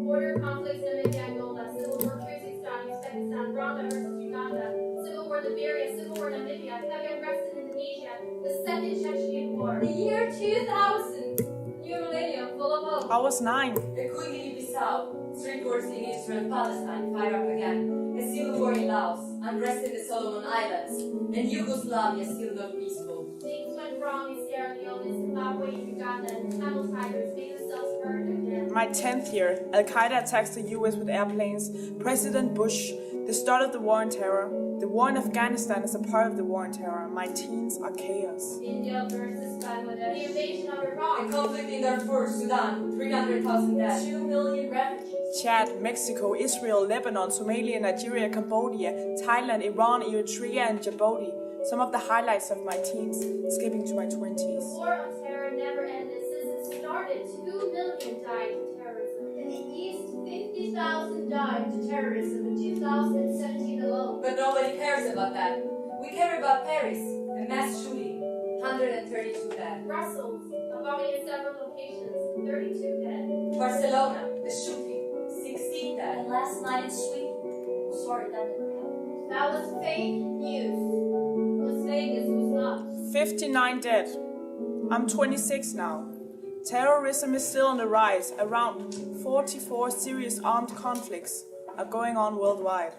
Border conflicts in Namibia, Angola. Civil War Kyrgyzstan, Uzbekistan, Rwanda versus Uganda. Civil War Liberia, Civil War Namibia, heavy unrest in Indonesia, the Second Chechen War. The year 2000, new millennium, full of hope. I was 9. Guinea-Bissau, street wars in Israel and Palestine fire up again. A civil war in Laos, unrest in the Solomon Islands, and Yugoslavia still not peaceful. Things went wrong in Sierra Leone, Zimbabwe, Uganda, and Tamil Tigers made themselves heard again. My 10th year, Al-Qaeda attacks the US with airplanes, President Bush, the start of the war on terror. The war in Afghanistan is a part of the war on terror. My teens are chaos. India versus Bangladesh. The invasion of Iraq. A conflict in Darfur, Sudan, 300,000 dead. 2 million refugees. Chad, Mexico, Israel, Lebanon, Somalia, Nigeria, Cambodia, Thailand, Iran, Eritrea, and Djibouti. Some of the highlights of my teens, skipping to my 20s. The war on terror never ended since it started. 2 million died to terrorism. In the East, 50,000 died to terrorism in 2017 alone. But nobody cares about that. We care about Paris, a mass shooting, 132 dead. Brussels, a bombing in several locations, 32 dead. Barcelona, a shooting, 16 dead. And last night in Sweden, sorry that didn't happen. That was fake news. Las Vegas was not. 59 dead. I'm 26 now. Terrorism is still on the rise. Around 44 serious armed conflicts are going on worldwide.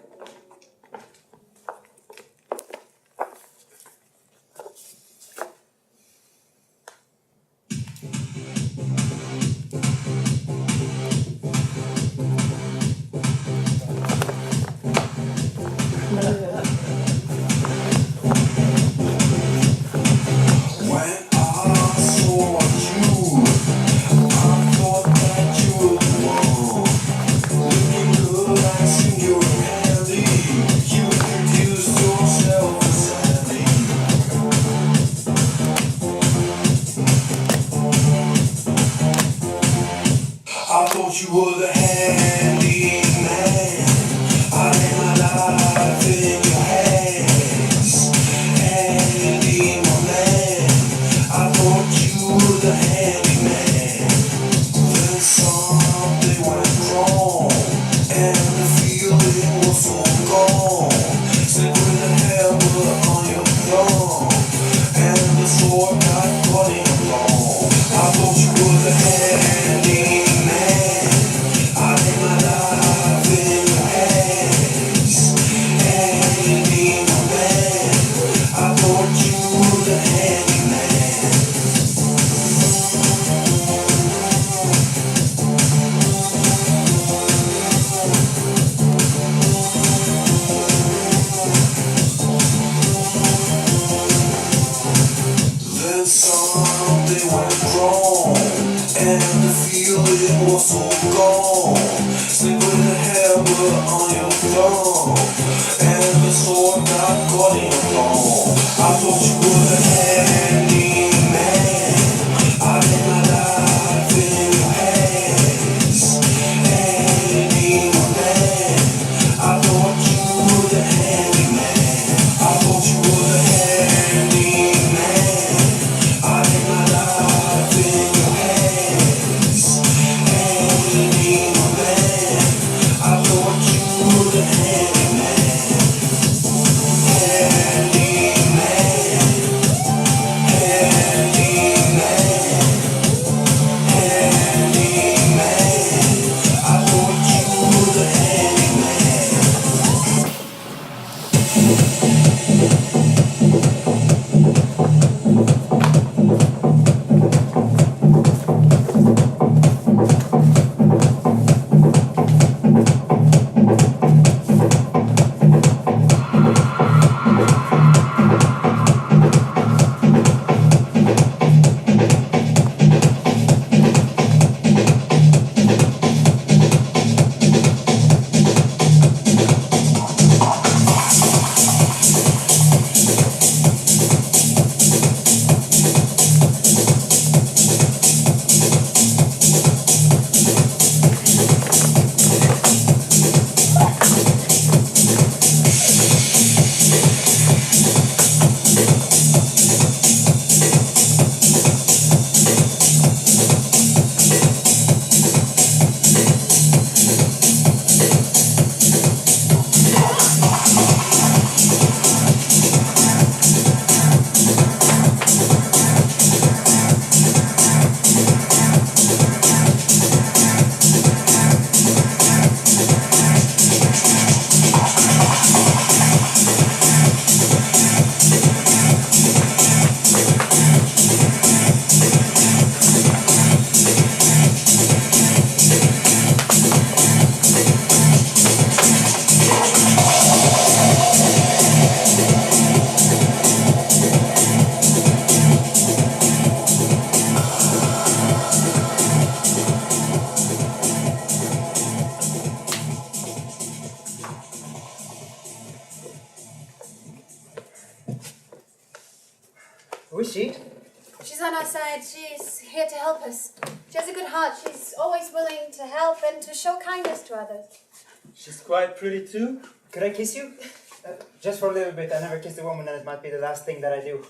I thought you were the handyman. I when something went wrong, and the feeling was so gone. Sleep with a hammer on your thumb, and the sword not caught in your palm. I thought you were the handyman. I had my life in your hands. Handyman. I thought you were the handyman. I thought you were the handyman. I had my life in your hands. Handyman. I thought you were the handyman. Handyman. Handyman. Handyman. I thought you were the handyman. Who is she? She's on our side. She's here to help us. She has a good heart. She's always willing to help and to show kindness to others. She's quite pretty too. Could I kiss you? Just for a little bit. I never kissed a woman and it might be the last thing that I do.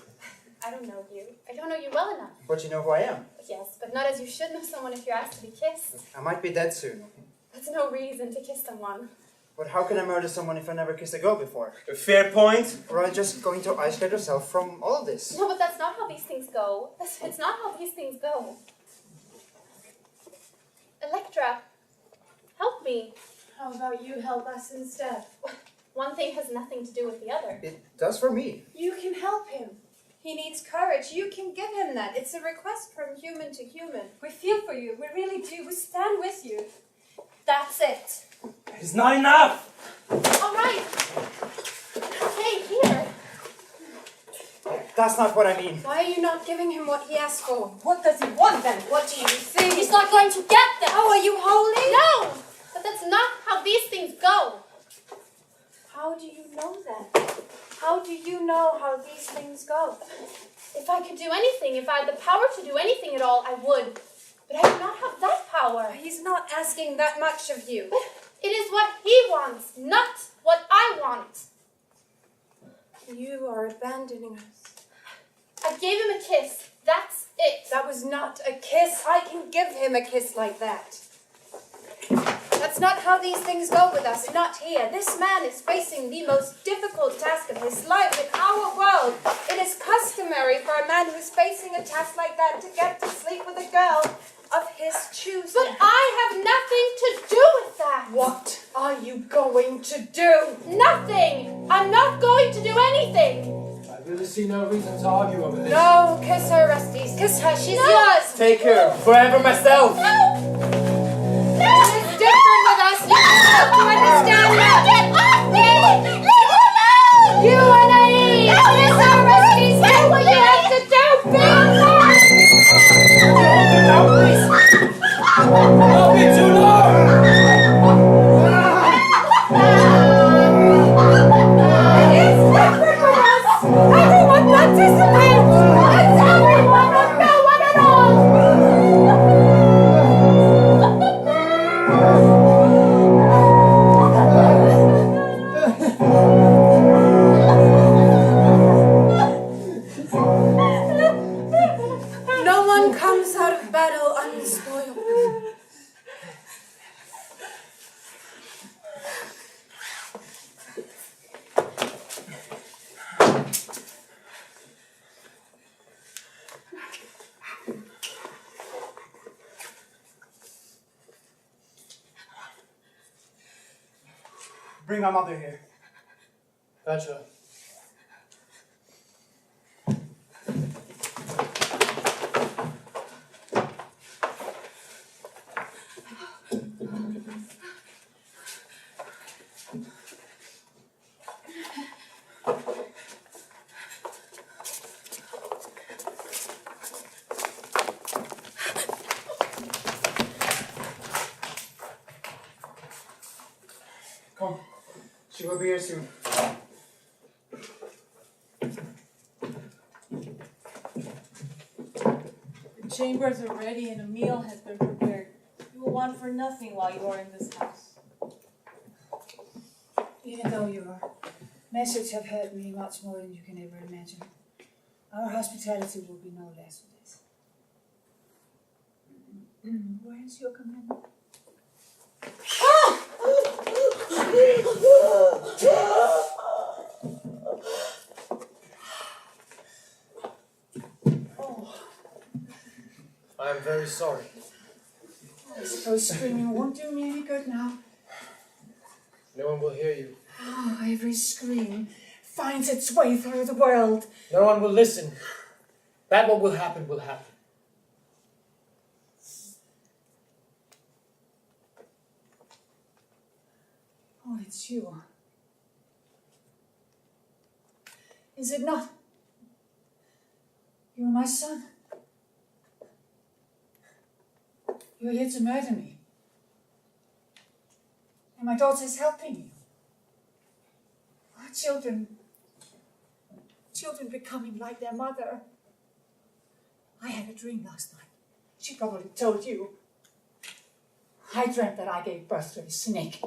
I don't know you. I don't know you well enough. But you know who I am. Yes, but not as you should know someone if you're asked to be kissed. I might be dead soon. That's no reason to kiss someone. But how can I murder someone if I never kissed a girl before? A fair point. Or are you just going to isolate yourself from all of this? No, but that's not how these things go. It's not how these things go. Elektra, help me. How about you help us instead? One thing has nothing to do with the other. It does for me. You can help him. He needs courage. You can give him that. It's a request from human to human. We feel for you. We really do. We stand with you. That's it. It's not enough. All right. Hey, here. That's not what I mean. Why are you not giving him what he asked for? What does he want then? What do you think? He's not going to get them. Oh, are you holy? No, but that's not how these things go. How do you know that? How do you know how these things go? If I could do anything, if I had the power to do anything at all, I would. But I do not have that power. He's not asking that much of you. But it is what he wants, not what I want. You are abandoning us. I gave him a kiss. That's it. That was not a kiss. I can give him a kiss like that. That's not how these things go with us. Not here. This man is facing the most difficult task of his life in our world. It is customary for a man who is facing a task like that to get to sleep with a girl of his choosing. But I have nothing to do with that. What are you going to do? Nothing. I'm not going to do anything. I really see no reason to argue over this. No, kiss her, Rusties. Kiss her. She's yours. Take her forever myself. No. It is different with us. You have to understand that. Get off me! Leave me alone! You and I. Kiss her, Rusties. Do what you have to do. None comes out of battle unspoiled. Bring my mother here. Fetch her. Come. She will be here soon. The chambers are ready and a meal has been prepared. You will want for nothing while you are in this house. Even though your message have hurt me much more than you can ever imagine, our hospitality will be no less for this. Where is your commander? I am very sorry. I suppose screaming won't do me any good now. No one will hear you. Oh, every scream finds its way through the world. No one will listen. That what will happen will happen. Oh, it's you. Is it not? You're my son. You're here to murder me. And my daughter's helping you. Our children becoming like their mother. I had a dream last night. She probably told you. I dreamt that I gave birth to a snake.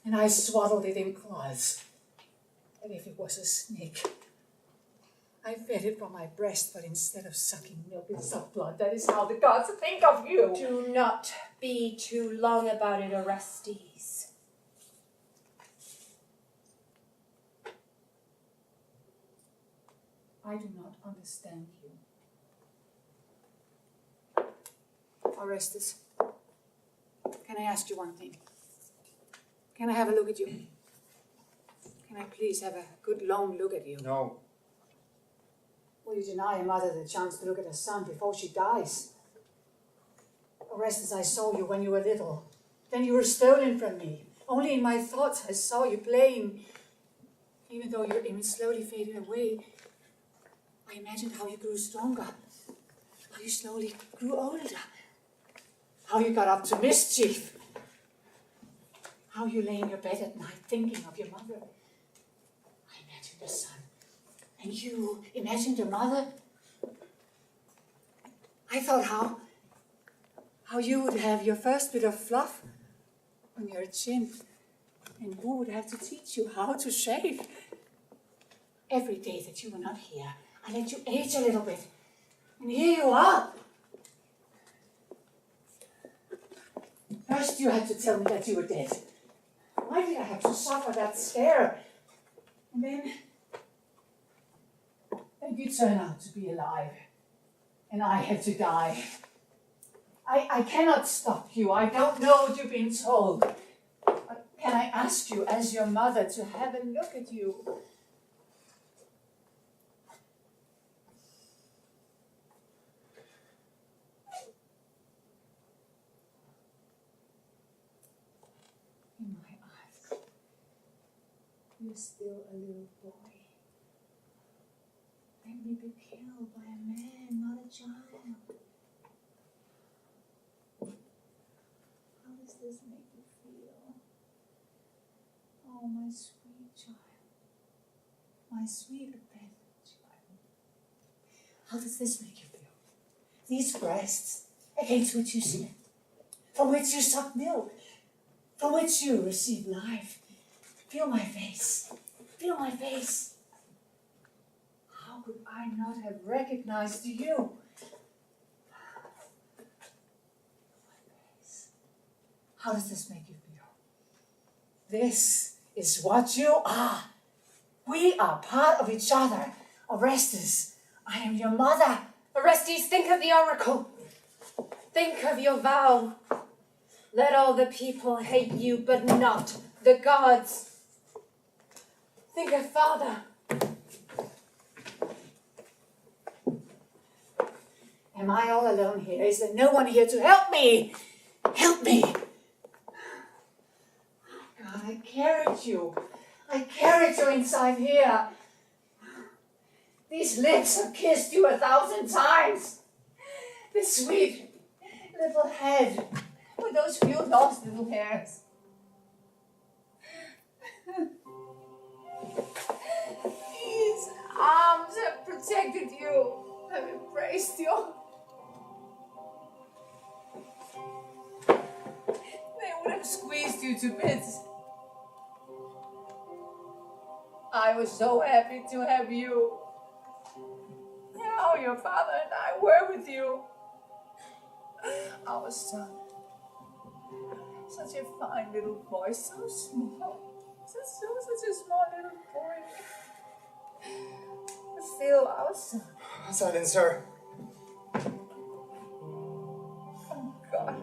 And I swaddled it in claws. And if it was a snake, I fed it from my breast, but instead of sucking milk, it sucked blood. That is how the gods think of you. Do not be too long about it, Orestes. I do not understand you. Orestes, can I ask you one thing? Can I have a look at you? Can I please have a good long look at you? No. Will you deny a mother the chance to look at her son before she dies? Orestes, I saw you when you were little. Then you were stolen from me. Only in my thoughts I saw you playing. Even though your image slowly faded away, I imagined how you grew stronger. How you slowly grew older. How you got up to mischief. How you lay in your bed at night thinking of your mother. I imagined your son. And you imagined your mother? I thought how you would have your first bit of fluff on your chin. And who would have to teach you how to shave? Every day that you were not here, I let you age a little bit. And here you are. First you had to tell me that you were dead. Why did I have to suffer that scare? And then you turn out to be alive. And I had to die. I cannot stop you. I don't know what you've been told. But can I ask you, as your mother, to have a look at you? In my eyes, you're still a little boy. Let me be killed by a man, not a child. How does this make you feel? Oh, my sweet child. My sweet pet child. How does this make you feel? These breasts against which you slept, from which you suck milk, from which you receive life. Feel my face. Feel my face. How could I not have recognized you? How does this make you feel? This is what you are. We are part of each other. Orestes, I am your mother. Orestes, think of the oracle. Think of your vow. Let all the people hate you, but not the gods. Think of Father. Am I all alone here? Is there no one here to help me? Help me! God, I carried you. I carried you inside here. These lips have kissed you 1,000 times. This sweet little head with those few lost little hairs. These arms have protected you, have embraced you. They would have squeezed you to bits. I was so happy to have you. Now your father and I were with you. Our son. Such a fine little boy, so small. Such a small little boy. But still our son. Silence, sir. Oh God.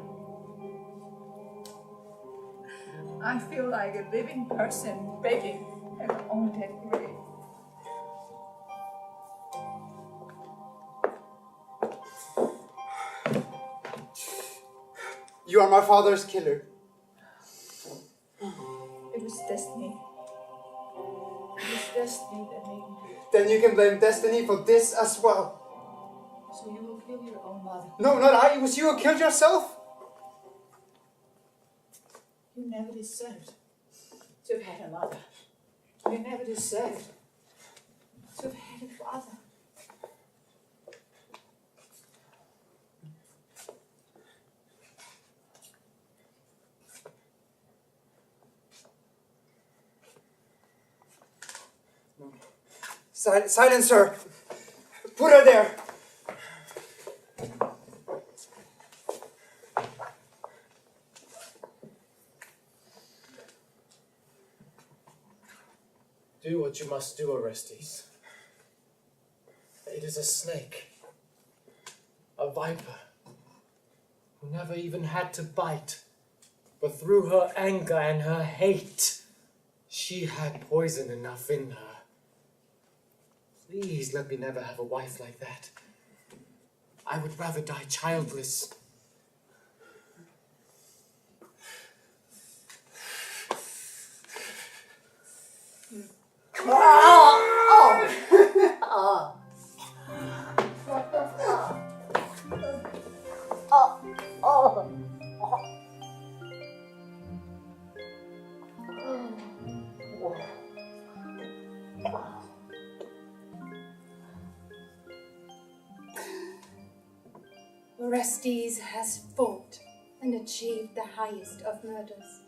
I feel like a living person begging at my own dead grave. You are my father's killer. It was destiny. It was destiny that made me do it. Then you can blame destiny for this as well. So you will kill your own mother. No, not I. It was you who killed yourself. You never deserved to have had a mother. You never deserved to have had a father. Silence, sir. Put her there. Do what you must do, Orestes. It is a snake. A viper. Who never even had to bite. But through her anger and her hate, she had poison enough in her. Please let me never have a wife like that. I would rather die childless. Orestes has fought and achieved the highest of murders.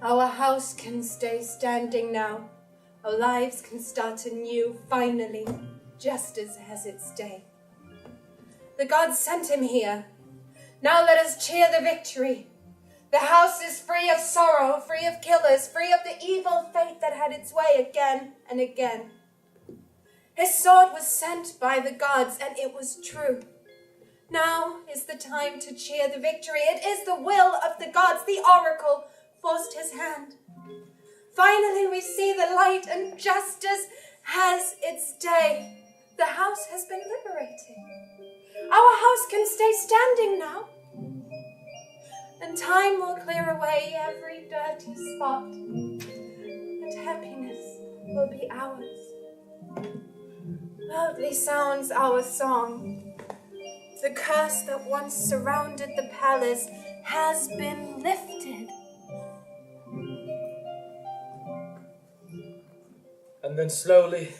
Our house can stay standing now. Our lives can start anew, finally. Justice has its day. The gods sent him here. Now let us cheer the victory. The house is free of sorrow, free of killers, free of the evil fate that had its way again and again. His sword was sent by the gods, and it was true. Now is the time to cheer the victory. It is the will of the gods. The oracle forced his hand. Finally we see the light, and justice has its day. The house has been liberated. Our house can stay standing now. And time will clear away every dirty spot. And happiness will be ours. Loudly sounds our song. The curse that once surrounded the palace has been lifted. And then slowly,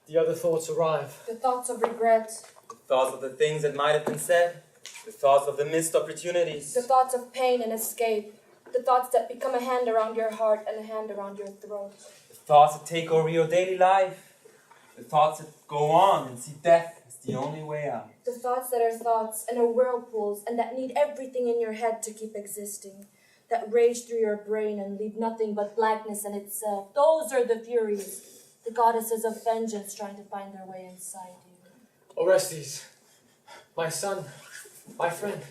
the other thoughts arrive. The thoughts of regret. The thoughts of the things that might have been said. The thoughts of the missed opportunities. The thoughts of pain and escape. The thoughts that become a hand around your heart and a hand around your throat. The thoughts that take over your daily life. The thoughts that go on and see death as the only way out. The thoughts that are thoughts and are whirlpools and that need everything in your head to keep existing. that rage through your brain and leave nothing but blackness in itself. Those are the Furies, the goddesses of vengeance trying to find their way inside you. Orestes, my son, my friend,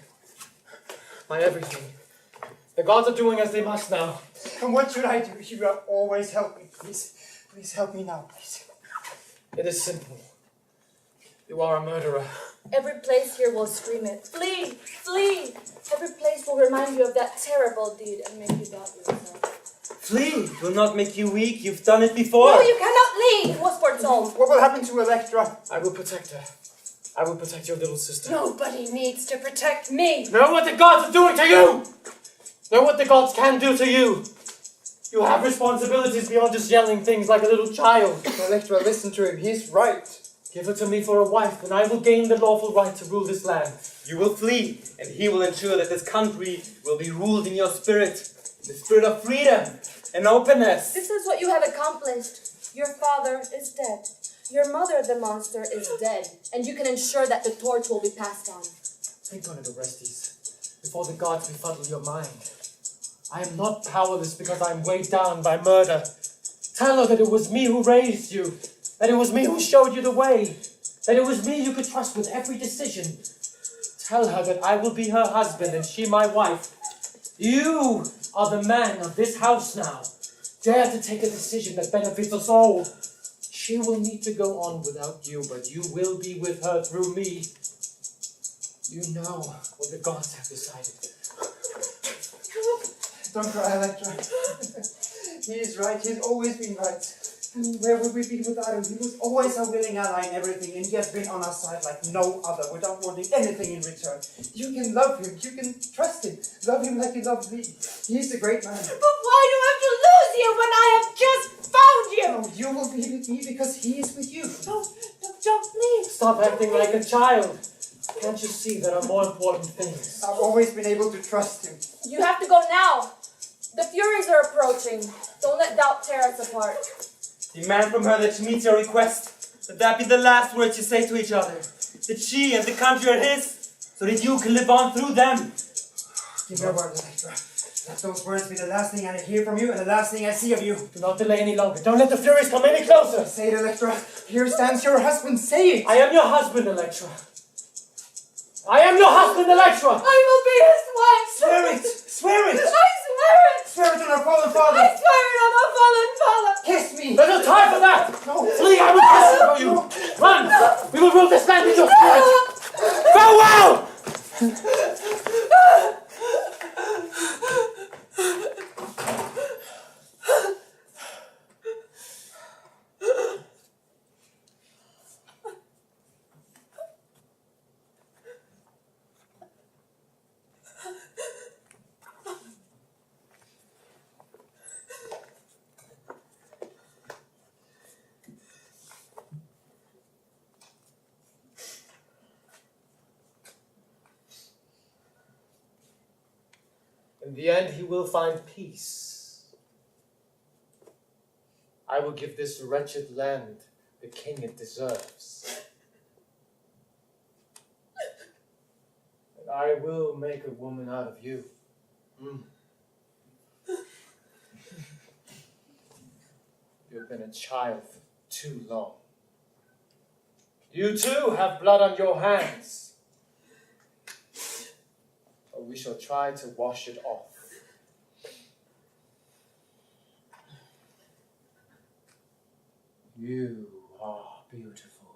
my everything. The gods are doing as they must now. And what should I do? You will always help me. Please help me now, please. It is simple. You are a murderer. Every place here will scream it. Flee! Flee! Every place will remind you of that terrible deed and make you doubt yourself. Flee! It will not make you weak. You've done it before. No, you cannot leave! Whispered Soul. What will happen to Elektra? I will protect her. I will protect your little sister. Nobody needs to protect me. Know what the gods are doing to you! Know what the gods can do to you! You have responsibilities beyond just yelling things like a little child. Elektra, listen to him. He's right. Give her to me for a wife, and I will gain the lawful right to rule this land. You will flee, and he will ensure that this country will be ruled in your spirit. The spirit of freedom and openness. This is what you have accomplished. Your father is dead. Your mother, the monster, is dead. And you can ensure that the torch will be passed on. Think on it, Orestes, before the gods befuddle your mind. I am not powerless because I am weighed down by murder. Tell her that it was me who raised you, that it was me who showed you the way, that it was me you could trust with every decision. Tell her that I will be her husband and she my wife. You are the man of this house now. Dare to take a decision that benefits us all. She will need to go on without you, but you will be with her through me. You know what the gods have decided. Don't cry, Elektra. He is right. He's always been right. I mean, where would we be without him? He was always a willing ally in everything, and he has been on our side like no other, without wanting anything in return. You can love him. You can trust him. Love him like you love me. He's a great man. But why do I have to lose you when I have just found you? No, you will be with me because he is with you. No, don't please. Stop acting like a child. Can't you see there are more important things? I've always been able to trust him. You have to go now. The Furies are approaching. Don't let doubt tear us apart. Demand from her that she meets your request. Let that be the last words you say to each other. That she and the country are his, so that you can live on through them. Give your word, Elektra. Let those words be the last thing I hear from you and the last thing I see of you. Do not delay any longer. Don't let the Furies come any closer. Say it, Elektra. Here stands your husband. Say it. I am your husband, Elektra. I am your husband, Elektra. I will be his wife. Swear it. Swear it. I swear it. Swear it on our fallen father. I swear it on our fallen father. Kiss me. There's no time for that. No. Flee, I will kiss you for you. Run. We will rule this land with your spirit. Farewell. In the end, he will find peace. I will give this wretched land the king it deserves. And I will make a woman out of you. You've been a child for too long. You too have blood on your hands. But we shall try to wash it off. You are beautiful.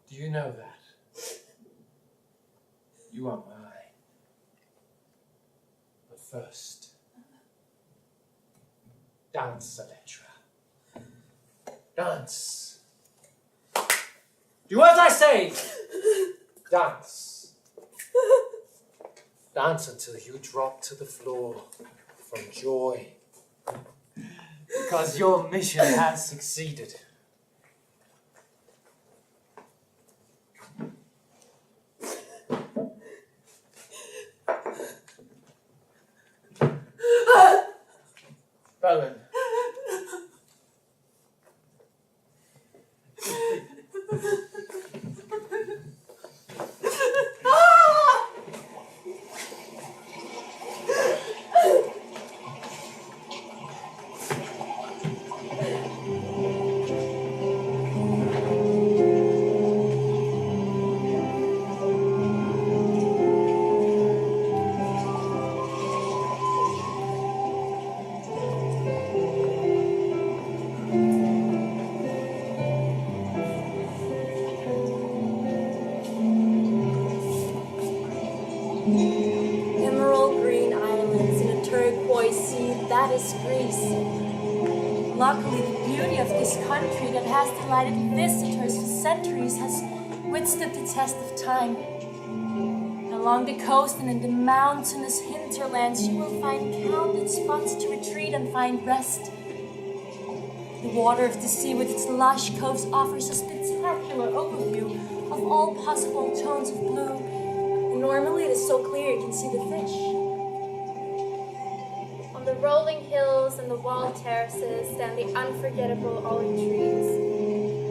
Do you know that? You are mine. But first, dance, Elektra. Dance. Do as I say. Dance. Dance until you drop to the floor from joy. Because your mission has succeeded. Bellman. that is Greece. Luckily, the beauty of this country that has delighted visitors for centuries has withstood the test of time. Along the coast and in the mountainous hinterlands, you will find countless spots to retreat and find rest. The water of the sea with its lush coves offers a spectacular overview of all possible tones of blue. And normally it is so clear you can see the fish. On the rolling hills and the walled terraces stand the unforgettable olive trees.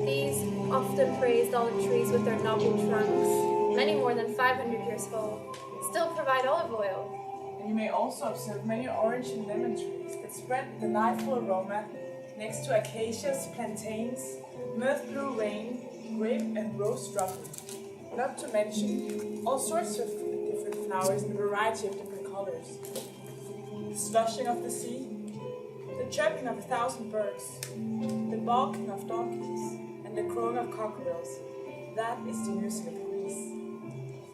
These often praised olive trees with their noble trunks, many more than 500 years old, still provide olive oil. And you may also observe many orange and lemon trees that spread the delightful aroma next to acacias, plantains, mirth blue rain, grape and rose strawberry. Not to mention all sorts of different flowers in a variety of different colors. The slushing of the sea, the chirping of 1,000 birds, the barking of donkeys, and the crowing of cockerels. That is the music of Greece.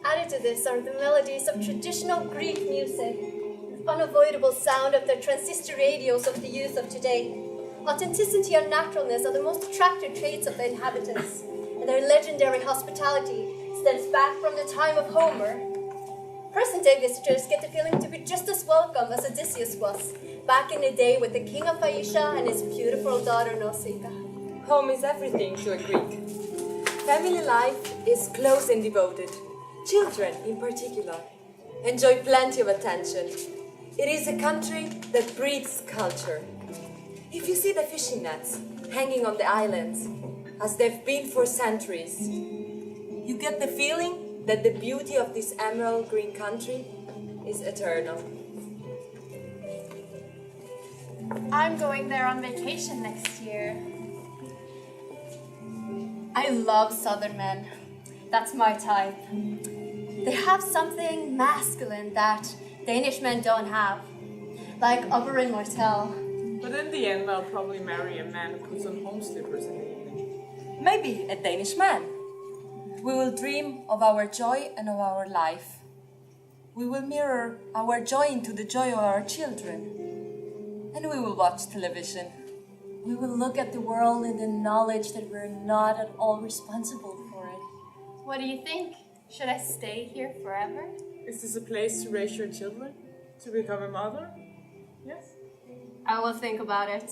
Added to this are the melodies of traditional Greek music, the unavoidable sound of the transistor radios of the youth of today. Authenticity and naturalness are the most attractive traits of the inhabitants, and their legendary hospitality stems back from the time of Homer. Present-day visitors get the feeling to be just as welcome as Odysseus was, back in the day with the king of Phaeacia and his beautiful daughter Nausicaa. Home is everything to a Greek. Family life is close and devoted. Children, in particular, enjoy plenty of attention. It is a country that breeds culture. If you see the fishing nets hanging on the islands, as they've been for centuries, you get the feeling that the beauty of this emerald green country is eternal. I'm going there on vacation next year. I love southern men. That's my type. They have something masculine that Danish men don't have, like Oberyn Martell. But in the end, I'll probably marry a man who puts on home slippers in the evening. Maybe a Danish man. We will dream of our joy and of our life. We will mirror our joy into the joy of our children. And we will watch television. We will look at the world in the knowledge that we're not at all responsible for it. What do you think? Should I stay here forever? Is this a place to raise your children? To become a mother? Yes? I will think about it.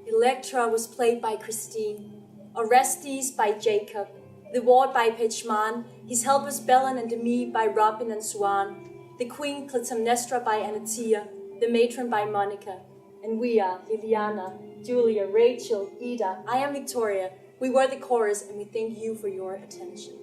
Elektra was played by Christine, Orestes by Jacob, the ward by Pechman, his helpers Belen and Demi by Robin and Swan, the queen Clytemnestra by Anatia, the matron by Monica, and we are Liliana, Julia, Rachel, Ida, I am Victoria. We were the chorus and we thank you for your attention.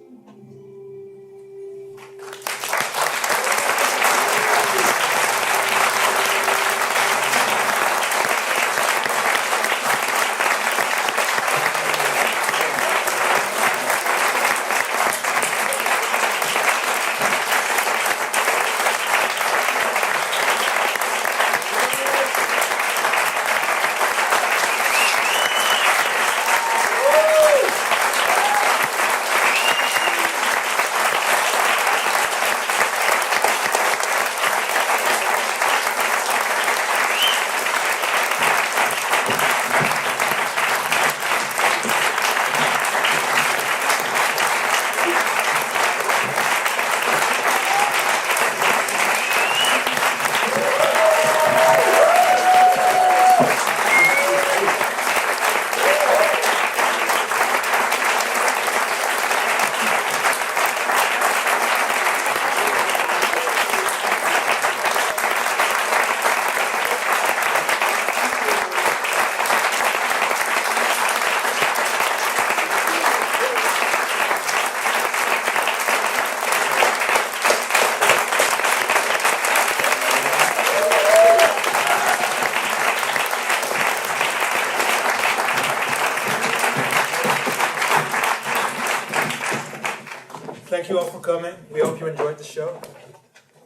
Thank you all for coming. We hope you enjoyed the show.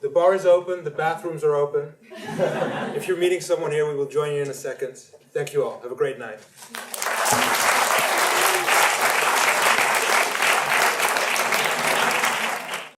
The bar is open, the bathrooms are open. If you're meeting someone here, we will join you in a second. Thank you all. Have a great night.